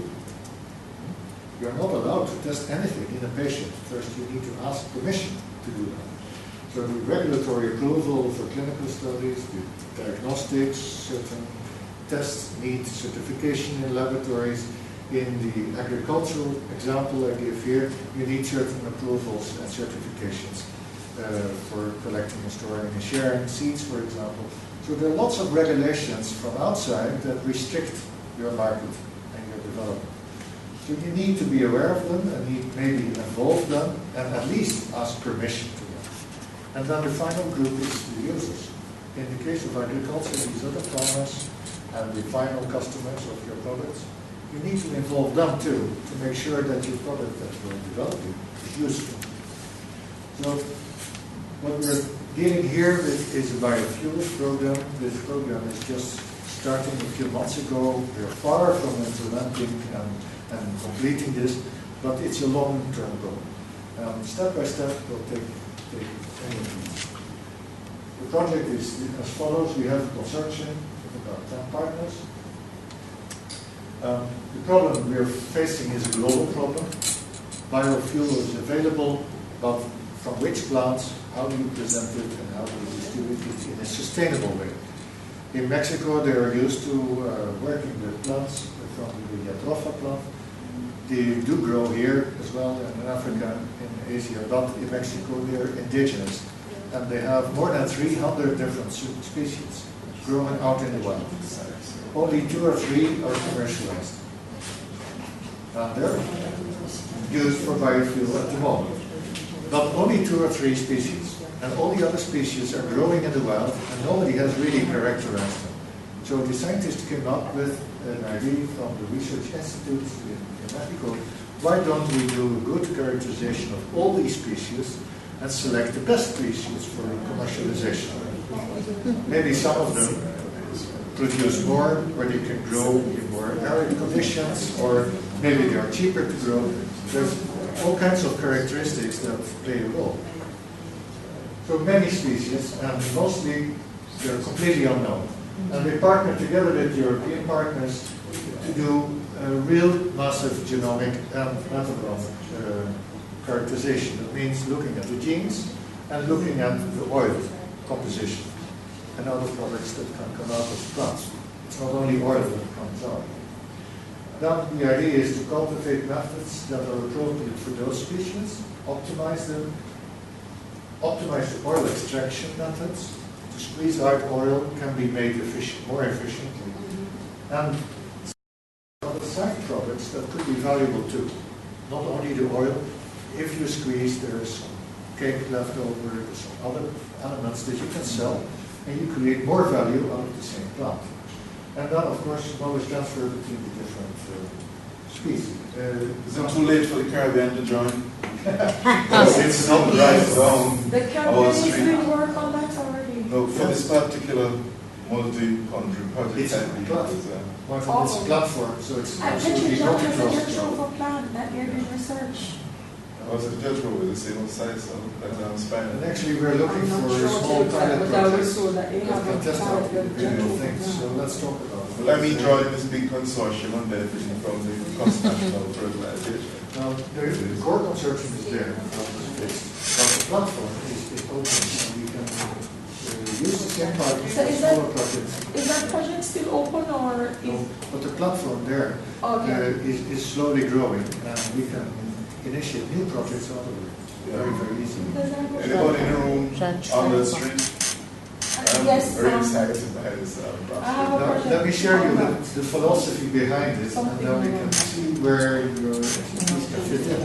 You're not allowed to test anything in a patient. First you need to ask permission to do that. So the regulatory approval for clinical studies, the diagnostics, certain tests need certification in laboratories. In the agricultural example I give here, you need certain approvals and certifications for collecting and storing and sharing seeds, for example. So there are lots of regulations from outside that restrict your market and your development. So you need to be aware of them and need maybe involve them and at least ask permission to them. And then the final group is the users. In the case of agriculture, these are the farmers and the final customers of your products. You need to involve them too to make sure that your product that you're developing is useful. So what we're dealing here with is a biofuels program. This program is just starting a few months ago. We're far from implementing and completing this, but it's a long-term goal. Step by step, we'll take any of these. The project is as follows. We have a consortium of about 10 partners. The problem we're facing is a global problem. Biofuel is available, but from which plants, how do you present it, and how do you distribute it in a sustainable way? In Mexico, they are used to working with plants from the Yatrofa plant. They do grow here as well, in Africa, in Asia, but in Mexico they are indigenous. And they have more than 300 different species growing out in the wild. Only 2 or 3 are commercialized. And they're used for biofuel at the moment. But only 2 or 3 species. And all the other species are growing in the wild, and nobody has really characterized them. So the scientists came up with an idea from the research institutes in Mexico. Why don't we do a good characterization of all these species and select the best species for commercialization. Maybe some of them produce more, or they can grow in more arid conditions, or maybe they are cheaper to grow. There's all kinds of characteristics that play a role. So many species, and mostly they're completely unknown. And we partner together with European partners to do a real massive genomic and metabomic characterization. That means looking at the genes and looking at the oil composition and other products that can come out of plants. It's not only oil that comes out. Then the idea is to cultivate methods that are appropriate for those species, optimize them, optimize the oil extraction methods. To squeeze out oil can be made more efficiently. And other side products that could be valuable too. Not only the oil. If you squeeze, there is some cake left over, there's some other elements that you can sell, and you create more value out of the same plant. And then, of course, knowledge transfer between the different species. Is it too late for the Caribbean to join? It's not right down The Caribbean is doing work on that already. No, for this particular multi-country project, It's a platform, so it's I bet absolutely you not John has a across Judge the Rover plan that they're doing research. was the judge with the same site, so that's fine. And actually, we're looking I'm not for sure small what they pilot but I was projects told that they that have can a test out pilot with Judge individual Rover things. So plan. let's talk about it. Let me join this big consortium and benefiting from the cross-national fertilization. Now, the core consortium is there, but the platform is open, and we can use the same partners So for is that- smaller projects. Is that project still open or is... No, but the platform there Okay. is slowly growing, and we can initiate new projects out of it very, very easily. Anybody in the room on the street? I'm Yes, very excited by this I have process. a Now, project. let me share you on the philosophy behind it, and Something then we can like that. see where your expertise can fit in.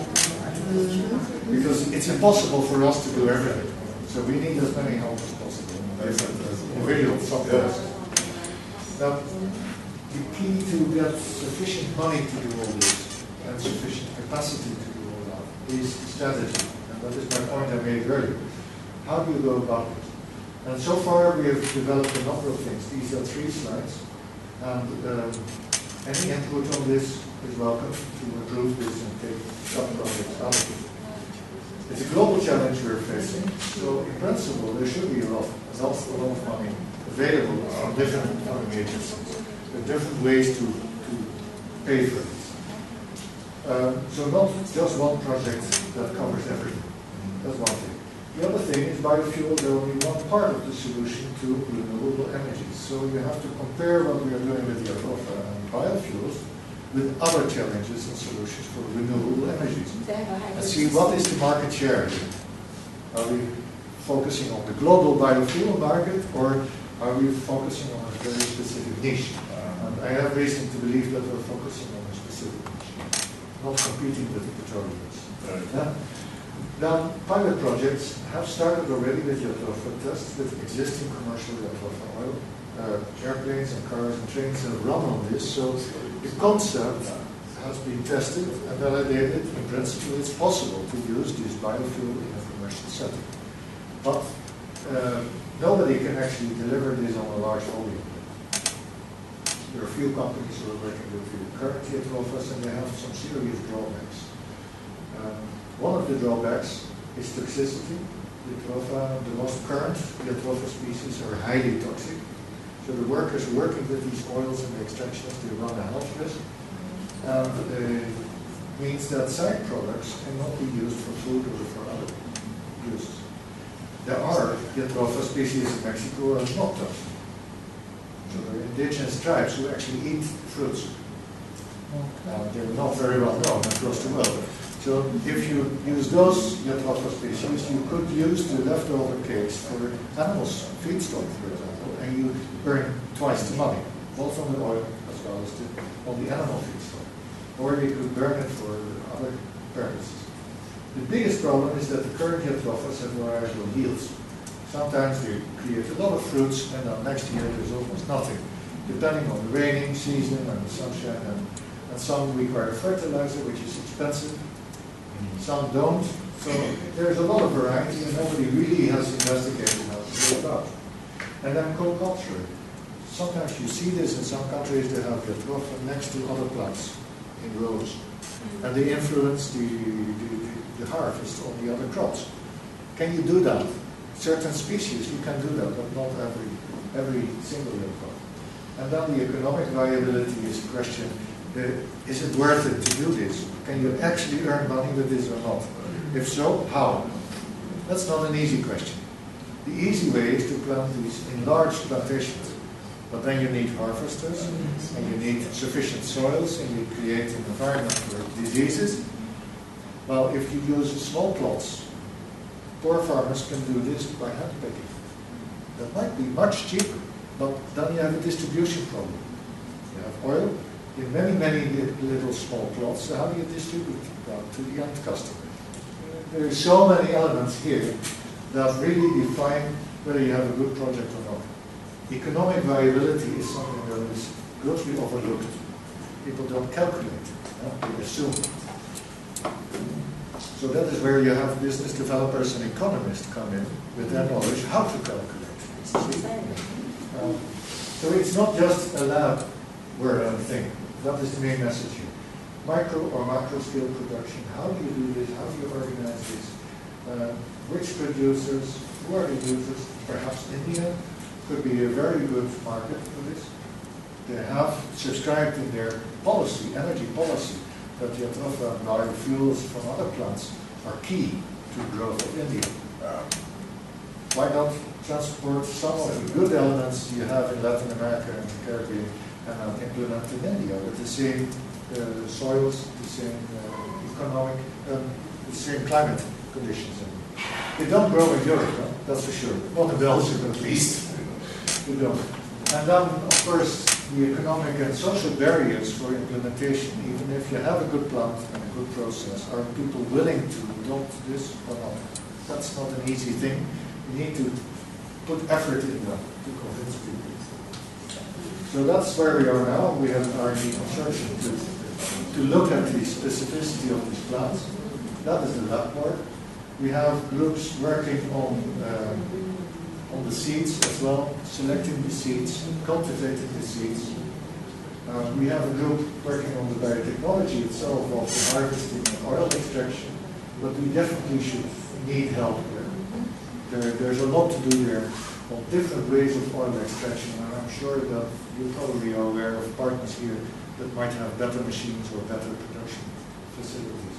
Because it's impossible for us to do everything. So we need as many help as possible. Individual software. Now, the key to get sufficient money to do all this and sufficient capacity to do all that is strategy. And that is my point I made earlier. How do you go about it? And so far we have developed a number of things. These are 3 slides. And any input on this is welcome to improve this and take some projects out of it. It's a global challenge we're facing, so in principle there should be a lot of money available from different funding agencies. There are different ways to pay for this. So not just one project that covers everything. That's one thing. The other thing is biofuels are only one part of the solution to renewable energies. So you have to compare what we are doing with the and biofuels with other challenges and solutions for renewable energies. And see what is the market share. Are we focusing on the global biofuel market, or are we focusing on a very specific niche? And I have reason to believe that we're focusing on a specific niche, not competing with the petroleums. Now, pilot projects have started already with Jatropha tests with existing commercial Jatropha oil. Airplanes and cars and trains have run on this, so the concept has been tested and validated. In principle, it's possible to use this biofuel in a commercial setting. But nobody can actually deliver this on a large volume. There are a few companies who are working with the current Jatrophas, and they have some serious drawbacks. One of the drawbacks is toxicity. Jatropha, the most current Jatropha species are highly toxic. So the workers working with these oils and the extractions, they run a health risk. And it means that side products cannot be used for food or for other uses. There are Jatropha species in Mexico that are not toxic. So there are indigenous tribes who actually eat fruits. They're not very well known across the world. So if you use those Jatropha species, you could use the leftover cakes for animals' feedstock, for example, and you earn twice the money, both on the oil as well as on the animal feedstock. Or you could burn it for other purposes. The biggest problem is that the current Jatrophas have variable yields. Sometimes they create a lot of fruits, and then next year there's almost nothing, depending on the raining season and the sunshine. And some require fertilizer, which is expensive. Some don't. So there's a lot of variety, and nobody really has investigated how to do it up. And then co-culture. Sometimes you see this in some countries, they have their crop next to other plants in rows, and they influence the harvest on the other crops. Can you do that? Certain species you can do that, but not every single crop. And then the economic viability is a question. Is it worth it to do this? Can you actually earn money with this or not? If so, how? That's not an easy question. The easy way is to plant these in large plantations. But then you need harvesters, and you need sufficient soils, and you create an environment for diseases. Well, if you use small plots, poor farmers can do this by hand picking. That might be much cheaper, but then you have a distribution problem. You have oil in many little small plots, so how do you distribute that to the end customer? There are so many elements here that really define whether you have a good project or not. Economic viability is something that is grossly overlooked. People don't calculate, they assume. So that is where you have business developers and economists come in with their knowledge how to calculate. So it's not just a lab word thing. That is the main message here. Micro or macro scale production. How do you do this? How do you organize this? Which producers? Who are the users? Perhaps India could be a very good market for this. They have subscribed in their policy, energy policy, that the jatropha and biofuels from other plants are key to the growth of India. Why not transport some of the good elements you have in Latin America and the Caribbean and implement in India with the same soils, the same economic, the same climate conditions? They don't grow in Europe, that's for sure. Not in Belgium at least. They don't. And then, of course, the economic and social barriers for implementation, even if you have a good plant and a good process, are people willing to adopt this or not? That's not an easy thing. You need to put effort in that to convince people. So that's where we are now. We have an R&D consortium to look at the specificity of these plants. That is the lab part. We have groups working on the seeds as well, selecting the seeds, cultivating the seeds. We have a group working on the biotechnology itself of the harvesting and oil extraction, but we definitely should need help there. There's a lot to do there on different ways of oil extraction, and I'm sure that you probably are aware of partners here that might have better machines or better production facilities.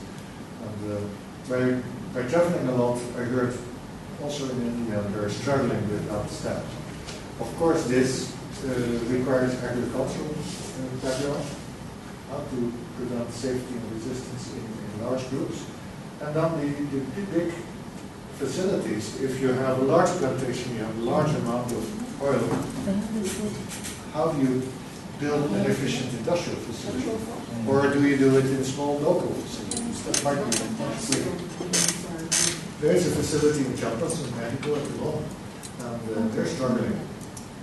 And by traveling a lot, I heard also in India they're struggling with that step. Of course, this requires agricultural background, how to prevent safety and resistance in large groups. And then the big facilities, if you have a large plantation, you have a large amount of oil, how do you build an efficient industrial facility? Or do you do it in small local facilities? That might be quicker. There is a facility in Chiapas in Mexico at the moment, and they're struggling.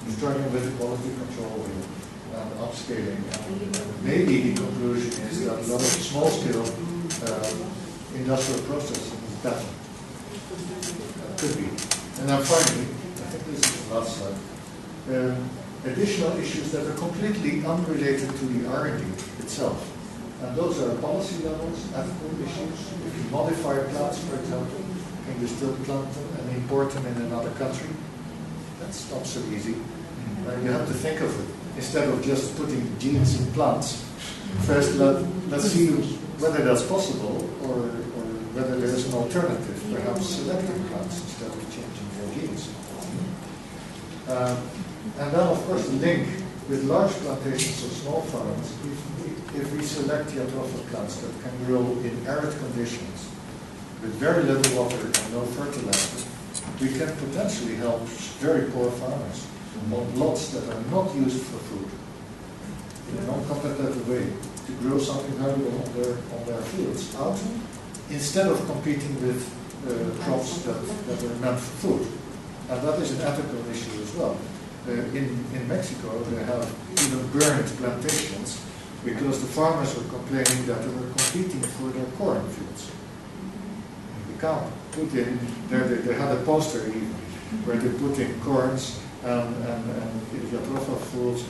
They're struggling with the quality control and upscaling. And maybe the conclusion is that a lot of small-scale industrial processing is better. Could be. And then finally, I think this is the last slide, additional issues that are completely unrelated to the R&D itself. And those are policy levels, ethical issues. If you modify plants, for example, can you still plant them and import them in another country? That's not so easy. You have to think of it. Instead of just putting genes in plants, first let's see whether that's possible or whether there is an alternative, perhaps selecting plants instead of changing their genes. And then, of course, the link with large plantations of small farms. If we select jatropha plants that can grow in arid conditions with very little water and no fertilizer, we can potentially help very poor farmers on lots that are not used for food in a non-competitive way to grow something valuable on their fields out, instead of competing with crops that are meant for food. And that is an ethical issue as well. In Mexico, they have even burned plantations because the farmers were complaining that they were competing for their corn fields. can't put in, they had a poster even, where they put in corns and jatropha fruits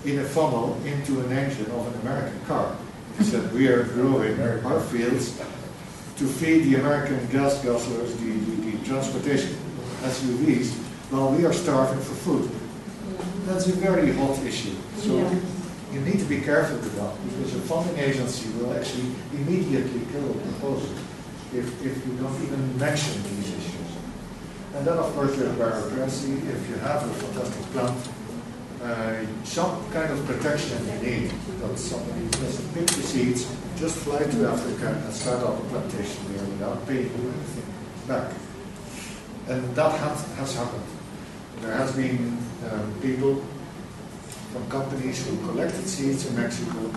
in a funnel into an engine of an American car. He said, we are growing our fields to feed the American gas guzzlers, the transportation SUVs, while we are starving for food. That's a very hot issue. So you need to be careful with that, because a funding agency will actually immediately kill a proposal if you don't even mention these issues. And then, of course, there's bureaucracy. If you have a fantastic plant, some kind of protection you need. That somebody doesn't pick the seeds, just fly to Africa and start up a plantation there without paying you anything back. And that has happened. There has been people from companies who collected seeds in Mexico,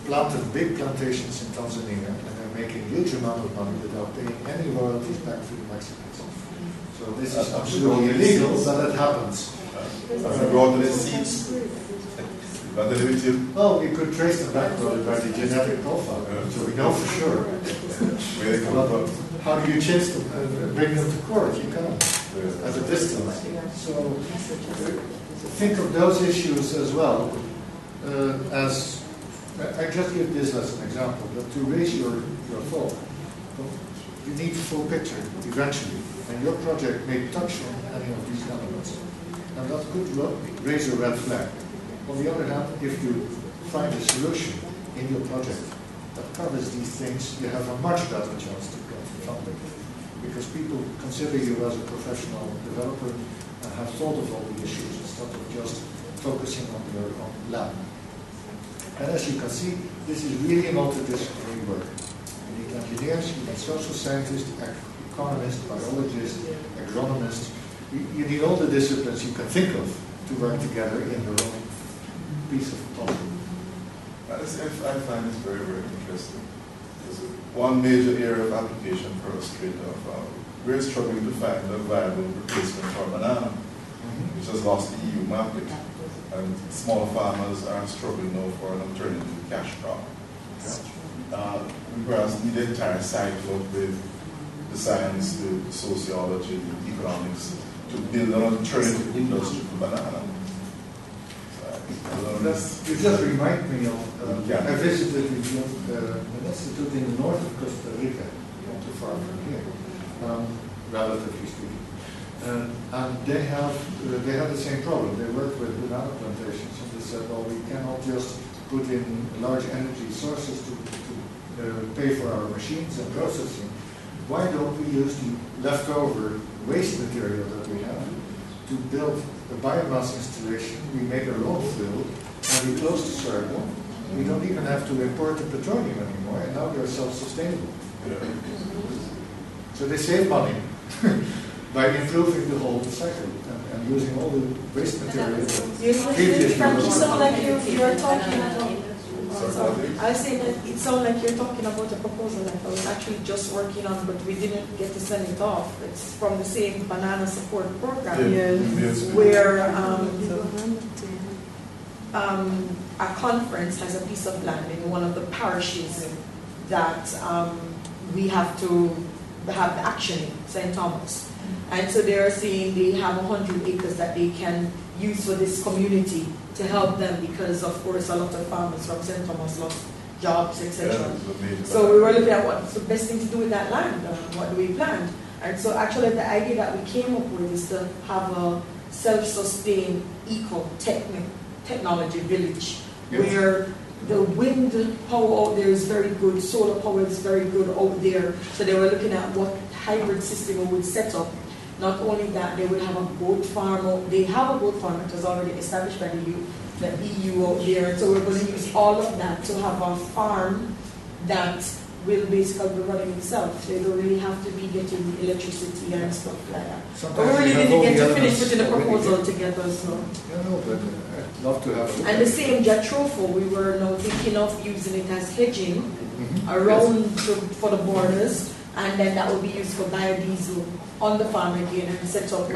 planted big plantations in Tanzania, and they're making huge amount of money without paying any royalties back to the Mexicans. So this is absolutely illegal, but it happens. Have you brought the seeds? But Well, we could trace them back by the genetic profile, so we know for sure. where they come from? How do you chase them and bring them to court? You can't, at a distance. So think of those issues as well as, I just give this as an example, but to raise your thought, you need the full picture eventually, and your project may touch on any of these elements. And that could raise a red flag. On the other hand, if you find a solution in your project that covers these things, you have a much better chance to get funding. Because people consider you as a professional developer and have thought of all the issues instead of just focusing on your own lab. And as you can see, this is really multidisciplinary work. You need engineers, you need social scientists, economists, biologists, agronomists. You need all the disciplines you can think of to work together in your own piece of puzzle. I find this very, very interesting. There's one major area of application for us straight off. We're struggling to find a viable replacement for banana, which has lost the EU market. And small farmers are struggling now for an alternative cash crop. Whereas the entire cycle with the science, the sociology, the economics, to build an alternative industry for banana. You just remind me of, I visited an institute in the north of Costa Rica, not too far from here, relatively speaking. And they have the same problem. They work with banana plantations, and they said, well, we cannot just put in large energy sources to pay for our machines and processing. Why don't we use the leftover waste material that we have to build a biomass installation? We make our own fuel, and we close the circle. We don't even have to import the petroleum anymore, and now they're self-sustainable. So they save money by improving the whole cycle and using all the waste material. You sound like you're talking about. I say that it sounds like you're talking about a proposal that I was actually just working on, but we didn't get to send it off. It's from the same banana support program, where a conference has a piece of land in one of the parishes that we have to have action in, St. Thomas. And so they're saying they have 100 acres that they can use for this community to help them, because of course a lot of farmers from St. Thomas lost jobs, etc. So we were looking at what's the best thing to do with that land, what do we plan? And so actually the idea that we came up with is to have a self-sustained eco-technology village, where the wind power out there is very good, solar power is very good out there. So they were looking at what hybrid system we would set up. Not only that, they would have a goat farm. They have a goat farm that was already established by the EU out there. So we're going to use all of that to have a farm that will basically be running itself. They don't really have to be getting electricity and stuff like that. But we really didn't get to finish putting the proposal together. So. Yeah, no, but I'd love to have. And the same jatropha, we were now thinking of using it as hedging around for the borders, and then that would be used for biodiesel on the farm again and set up.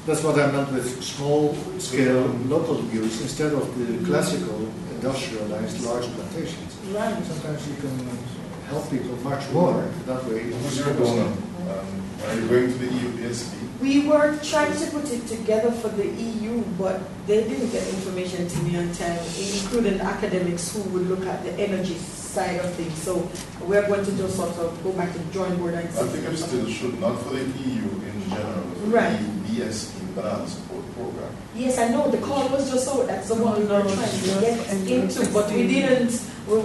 That's what I meant with small-scale local use instead of the classical industrialized large plantations. Right. Sometimes you can help people much more that way. Who's your donor? Are you going to the EUPSP? We were trying to put it together for the EU, but they didn't get information to me on time, including academics who would look at the energy side of things. So we're going to just sort of go back to the drawing board and see. I think it still should, not for the EU in general, but for Right. the EUBSP, Banana Support Program. Yes, I know, the call was just out, that's the one we were trying to get into, but we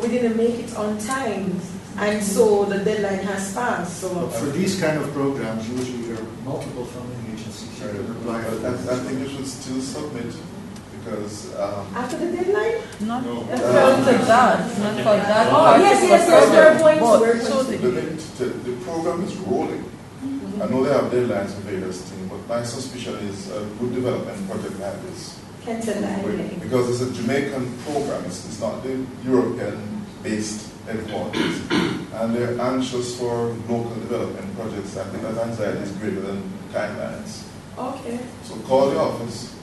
didn't make it on time. And so the deadline has passed, so. But for these kind of programs, usually there are multiple funding agencies that apply. I think you should still submit because. After the deadline? Not No. for that, not for that. Oh, yes, we're going to. The program is rolling. I know they have deadlines for various things, but my suspicion is a good development project like this. Can't tell that. Because it's a Jamaican program, it's not the European-based headquarters. And they're anxious for local development projects. I think that anxiety is greater than timelines. Okay. So call the office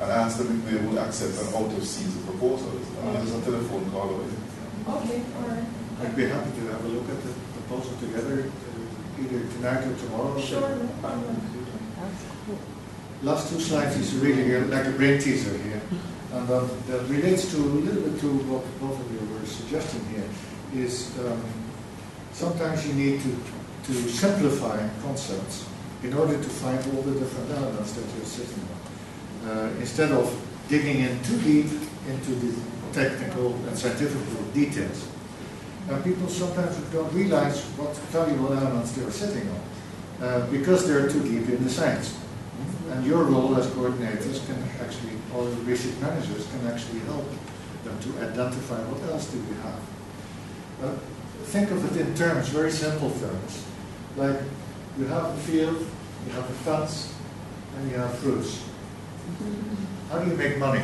and ask them if they would accept an out-of-season proposal. I mean, it's a telephone call away. Okay, all right. I'd be happy to have a look at the proposal together, either tonight or tomorrow. Sure, no problem. Last two slides is really like a brain teaser here. And that relates to a little bit to what both of you were suggesting here, is sometimes you need to simplify concepts in order to find all the different elements that you're sitting on. Instead of digging in too deep into the technical and scientific details. And people sometimes don't realize what valuable elements they're sitting on because they're too deep in the science. And your role as coordinators can actually, or research managers can actually help them to identify what else do we have. Think of it in terms, very simple terms, like you have a field, you have a fence, and you have fruits. How do you make money?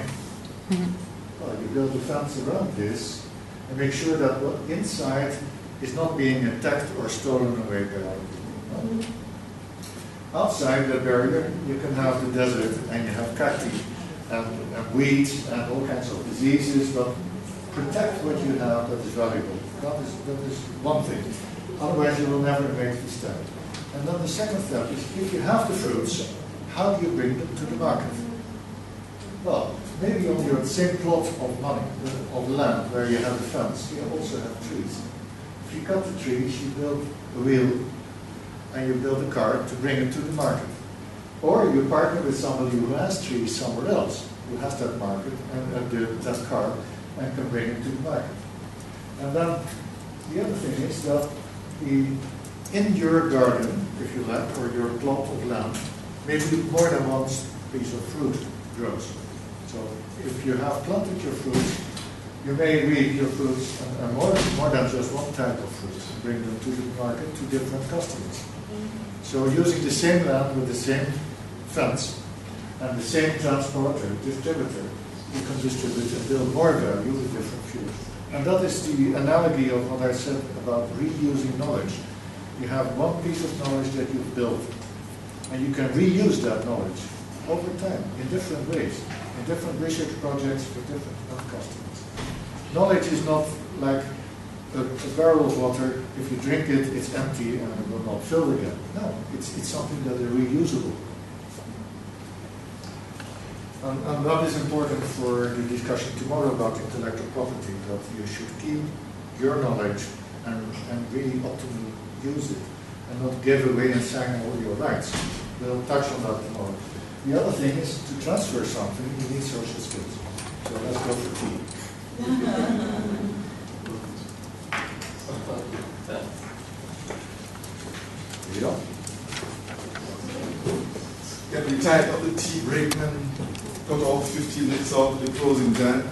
Well, you build a fence around this and make sure that what inside is not being attacked or stolen away by other people. Outside the barrier, you can have the desert and you have cacti and weeds and all kinds of diseases, but protect what you have that is valuable. That is one thing. Otherwise, you will never make the step. And then the second step is, if you have the fruits, how do you bring them to the market? Well, maybe on your same plot of land where you have a fence, you also have trees. If you cut the trees, you build a wheel and you build a cart to bring it to the market. Or you partner with somebody who has trees somewhere else, who has that market and that cart and can bring it to the market. And then the other thing is that in your garden, if you like, or your plot of land, maybe more than one piece of fruit grows. So if you have planted your fruits, you may reap your fruits and more than just one type of fruit, and bring them to the market to different customers. So using the same land with the same fence and the same transporter, distributor, you can distribute and build more value with different fuels. And that is the analogy of what I said about reusing knowledge. You have one piece of knowledge that you've built, and you can reuse that knowledge over time in different ways, in different research projects for different customers. Knowledge is not like a barrel of water. If you drink it, it's empty and it will not fill again. No, it's something that is reusable. And that is important for the discussion tomorrow about intellectual property, that you should keep your knowledge and really optimally use it, and not give away and sign all your rights. We'll touch on that tomorrow. The other thing is, to transfer something, you need social skills. So let's go for tea. Yeah. Can we tie up the tea break and cut off 15 minutes off the closing time?